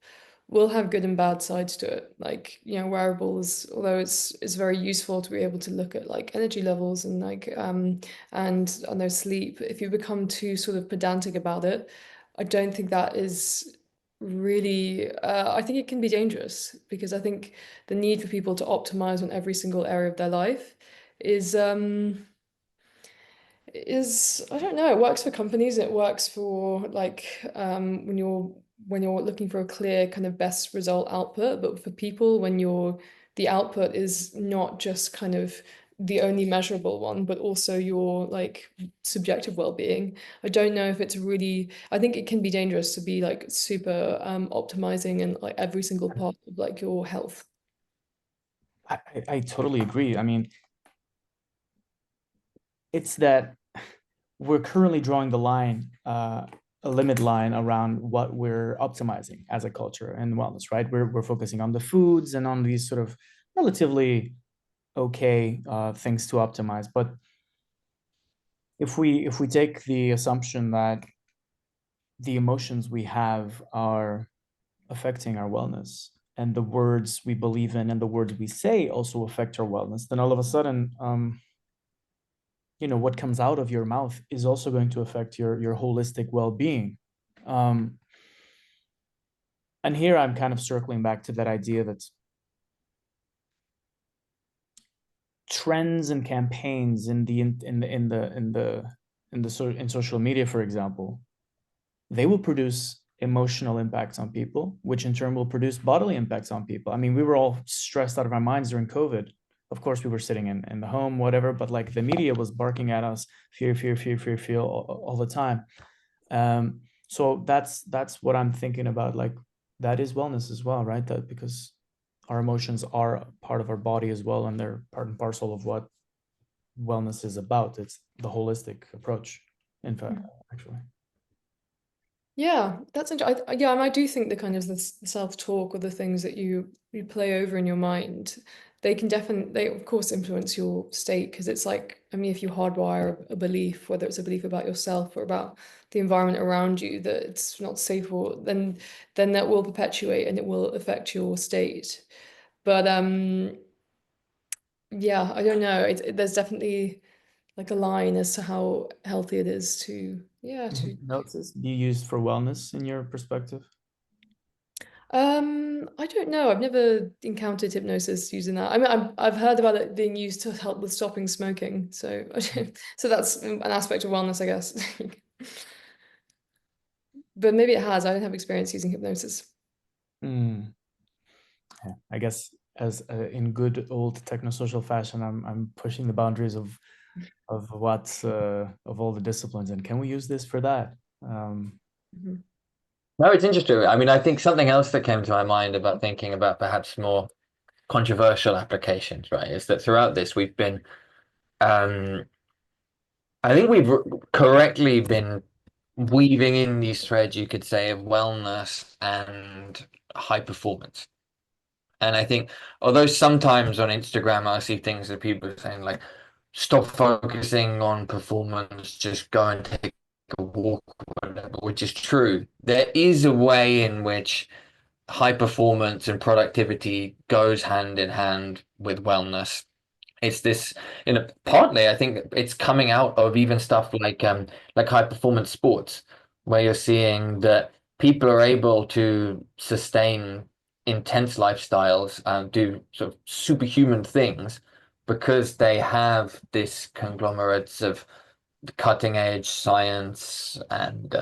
will have good and bad sides to it. Like, wearables, although it's very useful to be able to look at like energy levels and like and I know sleep, if you become too sort of pedantic about it, I don't think that is really I think it can be dangerous because I think the need for people to optimize on every single area of their life is is, I don't know, it works for companies, it works for like when you're looking for a clear kind of best result output, but for people when you're the output is not just kind of the only measurable one, but also your like subjective well-being. I don't know if it's really, I think it can be dangerous to be like super optimizing and like every single part of like your health. I totally agree. I mean, it's that we're currently drawing the line, a limit line around what we're optimizing as a culture and wellness, right? We're focusing on the foods and on these sort of relatively okay things to optimize. But if we take the assumption that the emotions we have are affecting our wellness, and the words we believe in and the words we say also affect our wellness, then all of a sudden, what comes out of your mouth is also going to affect your holistic well-being. um, and here I'm kind of circling back to that idea that trends and campaigns in social media, for example, they will produce emotional impacts on people, which in turn will produce bodily impacts on people. I mean, we were all stressed out of our minds during COVID. Of course, we were sitting in the home, whatever, but like the media was barking at us, fear, fear, fear, fear, fear, all the time. So that's what I'm thinking about. Like that is wellness as well, right? That because our emotions are part of our body as well, and they're part and parcel of what wellness is about. It's the holistic approach, in fact, actually. Yeah, that's interesting. Yeah, and I do think the kind of the self-talk or the things that you play over in your mind, they of course influence your state because it's like, I mean, if you hardwire a belief, whether it's a belief about yourself or about the environment around you that it's not safe or then that will perpetuate and it will affect your state. But yeah, I don't know. There's definitely like a line as to how healthy it is to yeah to Hypnosis be used for wellness in your perspective? I don't know. I've never encountered hypnosis using that. I mean, I've heard about it being used to help with stopping smoking. So, so that's an aspect of wellness, I guess. But maybe it has. I don't have experience using hypnosis. Mm, yeah. I guess as in good old technosocial fashion, I'm pushing the boundaries of what's of all the disciplines, and can we use this for that? Mhm. No, it's interesting. I mean, I think something else that came to my mind about thinking about perhaps more controversial applications, right, is that throughout this um, I think we've correctly been weaving in these threads, you could say, of wellness and high performance. And I think, although sometimes on Instagram I see things that people are saying like, stop focusing on performance, just go and take a walk, or whatever, which is true. There is a way in which high performance and productivity goes hand in hand with wellness. It's this, partly I think it's coming out of even stuff like high performance sports, where you're seeing that people are able to sustain intense lifestyles and do sort of superhuman things because they have this conglomerates of cutting edge science and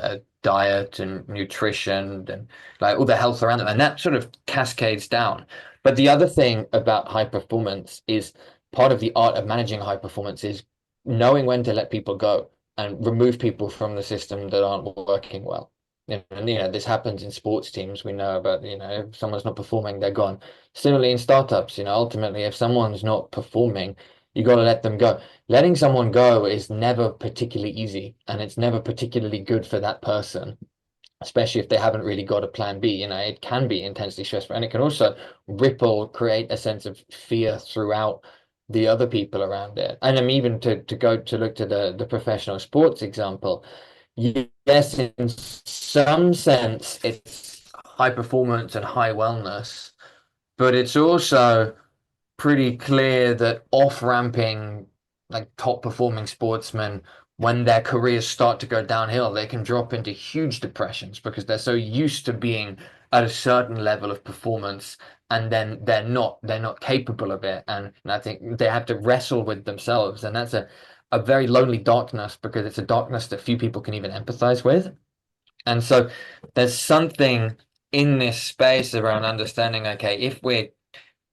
diet and nutrition and like all the health around them, and that sort of cascades down. But the other thing about high performance is part of the art of managing high performance is knowing when to let people go and remove people from the system that aren't working well. And this happens in sports teams. We know about, if someone's not performing, they're gone. Similarly in startups, ultimately, if someone's not performing, you got to let them go. Letting someone go is never particularly easy, and it's never particularly good for that person, especially if they haven't really got a plan B. It can be intensely stressful, and it can also create a sense of fear throughout the other people around it. And I'm even to go to look to the professional sports example. Yes, in some sense, it's high performance and high wellness, but it's also pretty clear that off-ramping, like top performing sportsmen, when their careers start to go downhill, they can drop into huge depressions because they're so used to being at a certain level of performance, and then they're not capable of it. And I think they have to wrestle with themselves. And that's a a very lonely darkness because it's a darkness that few people can even empathize with. And so there's something in this space around understanding, okay, if we're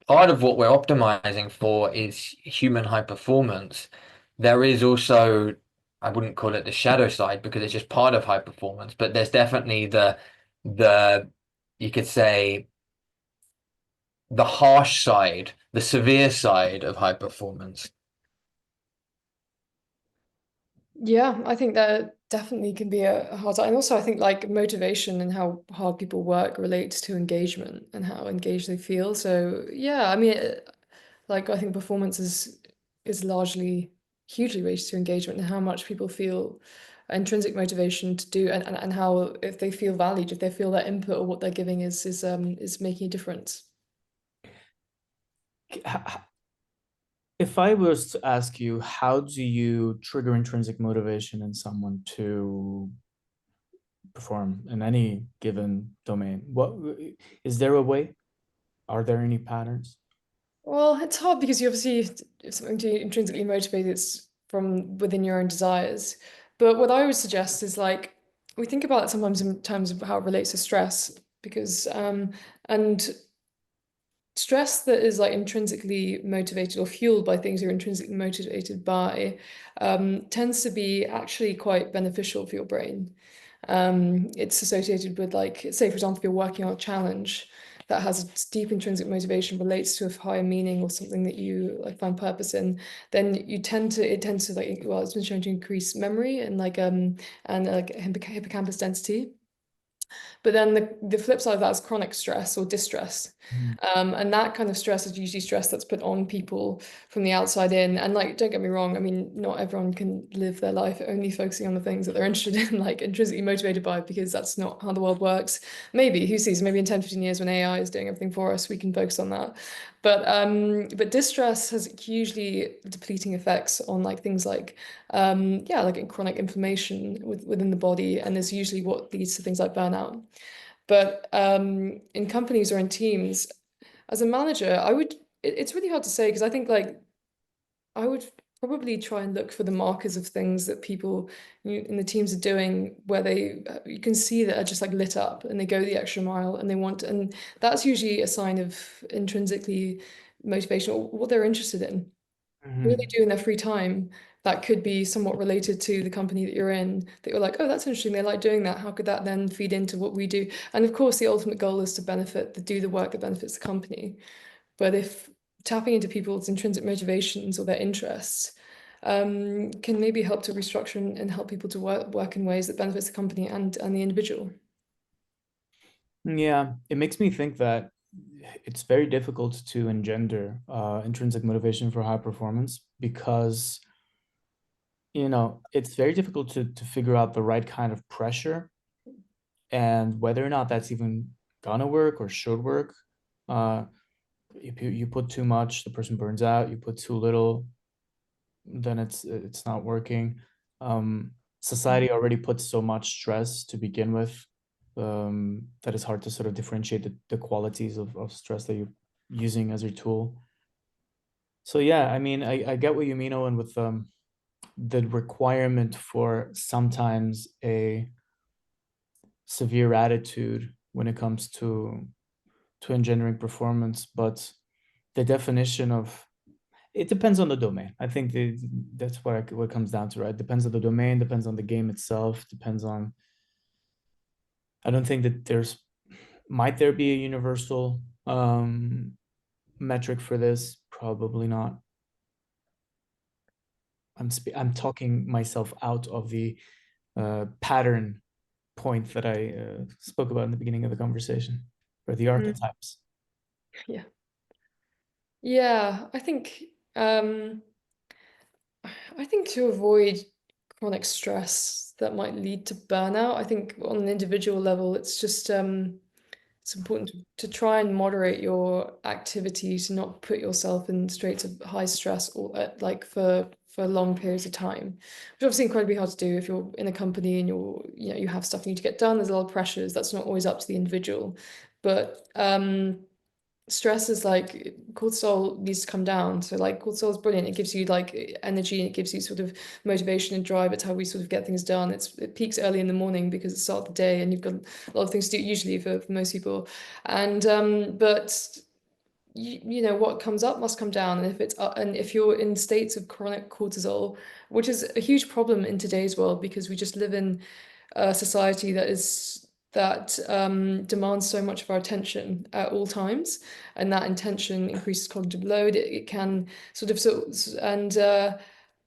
part of what we're optimizing for is human high performance, there is also, I wouldn't call it the shadow side because it's just part of high performance, but there's definitely the you could say the harsh side, the severe side of high performance. Yeah, I think that definitely can be a hard time. And also I think like motivation and how hard people work relates to engagement and how engaged they feel. So yeah, I mean like I think performance is largely hugely related to engagement and how much people feel intrinsic motivation to do and how if they feel valued, if they feel that input or what they're giving is making a difference. If I was to ask you, how do you trigger intrinsic motivation in someone to perform in any given domain? What is there a way? Are there any patterns? Well, it's hard because you obviously, if something to intrinsically motivate, it's from within your own desires. But what I would suggest is like we think about it sometimes in terms of how it relates to stress, because and stress that is like intrinsically motivated or fueled by things you're intrinsically motivated by tends to be actually quite beneficial for your brain. It's associated with like, say, for example, if you're working on a challenge that has a deep intrinsic motivation, relates to a higher meaning or something that you like find purpose in, then it tends to like, well, it's been shown to increase memory and like hippocampus density. But then the flip side of that is chronic stress or distress. Mm. And that kind of stress is usually stress that's put on people from the outside in. And like, don't get me wrong, I mean, not everyone can live their life only focusing on the things that they're interested in, like intrinsically motivated by, because that's not how the world works. Maybe, who sees, maybe in 10, 15 years when AI is doing everything for us, we can focus on that. But distress has hugely depleting effects on like things like yeah, like chronic inflammation within the body, and is usually what leads to things like burnout. But in companies or in teams, as a manager, it's really hard to say because I think like I would probably try and look for the markers of things that people in the teams are doing where they you can see that are just like lit up and they go the extra mile and they want, and that's usually a sign of intrinsically motivation or what they're interested in. What do they Mhm. do in their free time that could be somewhat related to the company that you're in, that you're like, oh, that's interesting. They like doing that. How could that then feed into what we do? And of course, the ultimate goal is to do the work that benefits the company. But if tapping into people's intrinsic motivations or their interests can maybe help to restructure and help people to work in ways that benefits the company and the individual. Yeah, it makes me think that it's very difficult to engender intrinsic motivation for high performance because, it's very difficult to figure out the right kind of pressure and whether or not that's even gonna work or should work. Uh, if you put too much, the person burns out. You put too little, then it's not working. Society already puts so much stress to begin with, that it's hard to sort of differentiate the qualities of stress that you're using as your tool. So yeah, I mean, I get what you mean, Owen, with the requirement for sometimes a severe attitude when it comes to engendering performance, but the definition of it depends on the domain. I think that's what it comes down to, right? Depends on the domain, depends on the game itself, depends on. I don't think that might there be a universal metric for this? Probably not. I'm talking myself out of the pattern point that I spoke about in the beginning of the conversation, or the Mm. archetypes. Yeah. Yeah, I think to avoid chronic stress that might lead to burnout, I think on an individual level, it's important to try and moderate your activity to not put yourself in states of high stress or like for long periods of time, which obviously incredibly hard to do if you're in a company and you have stuff you need to get done. There's a lot of pressures. That's not always up to the individual, but stress is like cortisol needs to come down. So like cortisol is brilliant. It gives you like energy and it gives you sort of motivation and drive. It's how we sort of get things done. It peaks early in the morning because it's the start of the day and you've got a lot of things to do usually for most people. And but you know what comes up must come down, and if it's and if you're in states of chronic cortisol, which is a huge problem in today's world because we just live in a society that demands so much of our attention at all times, and that intention increases cognitive load. It can sort of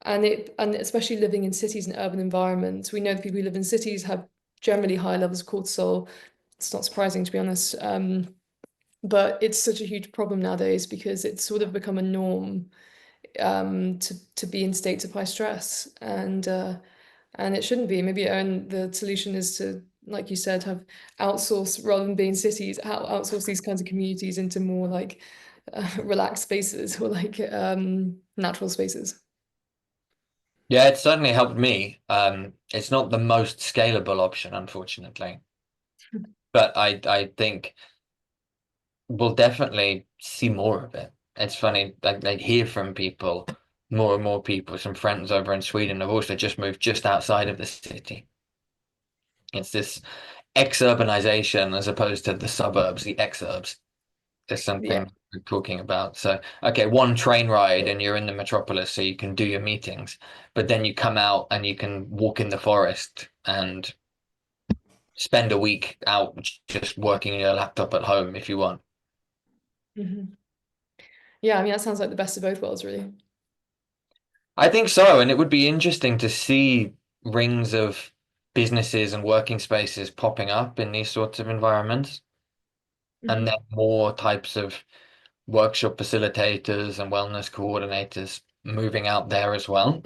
and especially living in cities and urban environments, we know the people who live in cities have generally high levels of cortisol. It's not surprising, to be honest. But it's such a huge problem nowadays because it's sort of become a norm to be in states of high stress, and it shouldn't be. Maybe and the solution is to, like you said, have outsource rather than being cities, outsource these kinds of communities into more like relaxed spaces or like natural spaces. Yeah, it certainly helped me. It's not the most scalable option, unfortunately, but I think we'll definitely see more of it. It's funny, I hear from people, more and more people, some friends over in Sweden have also just moved just outside of the city. It's this ex-urbanization as opposed to the suburbs, the exurbs. There's Yeah. something we're talking about. So, okay, one train ride and you're in the metropolis, so you can do your meetings, but then you come out and you can walk in the forest and spend a week out just working on your laptop at home if you want. Hmm. Yeah, I mean that sounds like the best of both worlds, really. I think so, and it would be interesting to see rings of businesses and working spaces popping up in these sorts of environments, and then Hmm. more types of workshop facilitators and wellness coordinators moving out there as well.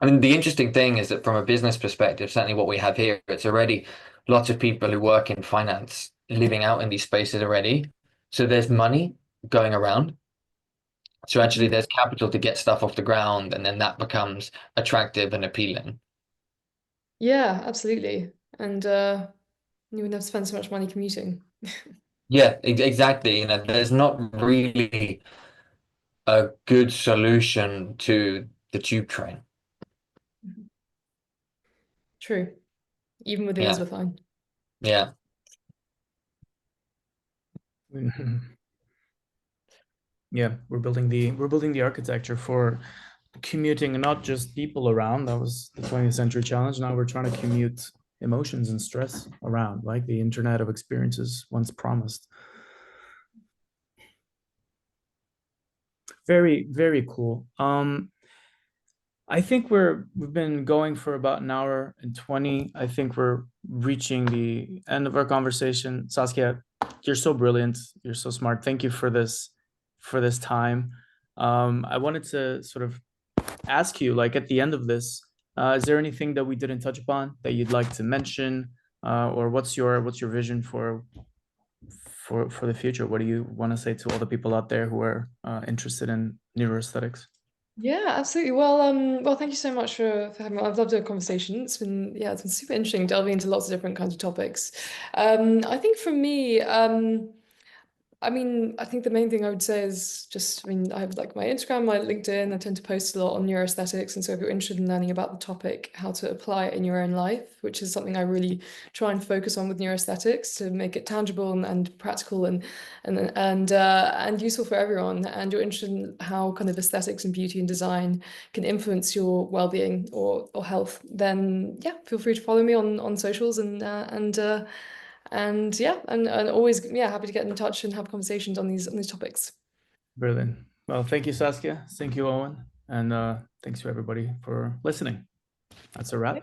I mean, the interesting thing is that from a business perspective, certainly what we have here, it's already lots of people who work in finance living out in these spaces already. So there's money going around. So actually, Hmm. there's capital to get stuff off the ground, and then that becomes attractive and appealing. Yeah, absolutely. And you wouldn't have to spend so much money commuting. Yeah, exactly. There's not really a good solution to the tube train. True. Even with the Yeah, Elizabeth line. yeah. Yeah, we're building the architecture for commuting and not just people around. That was the 20th century challenge. Now we're trying to commute emotions and stress around, like the Internet of Experiences once promised. Very, very cool. I think we've been going for about an hour and 20. I think we're reaching the end of our conversation. Saskia, you're so brilliant. You're so smart. Thank you for this time. I wanted to sort of ask you, like at the end of this, is there anything that we didn't touch upon that you'd like to mention, or what's your vision for the future? What do you want to say to all the people out there who are interested in neuroaesthetics? Yeah, absolutely. Well, thank you so much for having me. I've loved the conversation. It's been super interesting delving into lots of different kinds of topics. I think for me, I mean, I think the main thing I would say is just, I mean, I have like my Instagram, my LinkedIn. I tend to post a lot on neuroaesthetics. And so if you're interested in learning about the topic, how to apply it in your own life, which is something I really try and focus on with neuroaesthetics to make it tangible and practical and useful for everyone. And you're interested in how kind of aesthetics and beauty and design can influence your well-being or health, then yeah, feel free to follow me on socials and yeah, and always yeah, happy to get in touch and have conversations on these topics. Brilliant. Well, thank you, Saskia. Thank you, Owen. And thanks to everybody for listening. That's a wrap.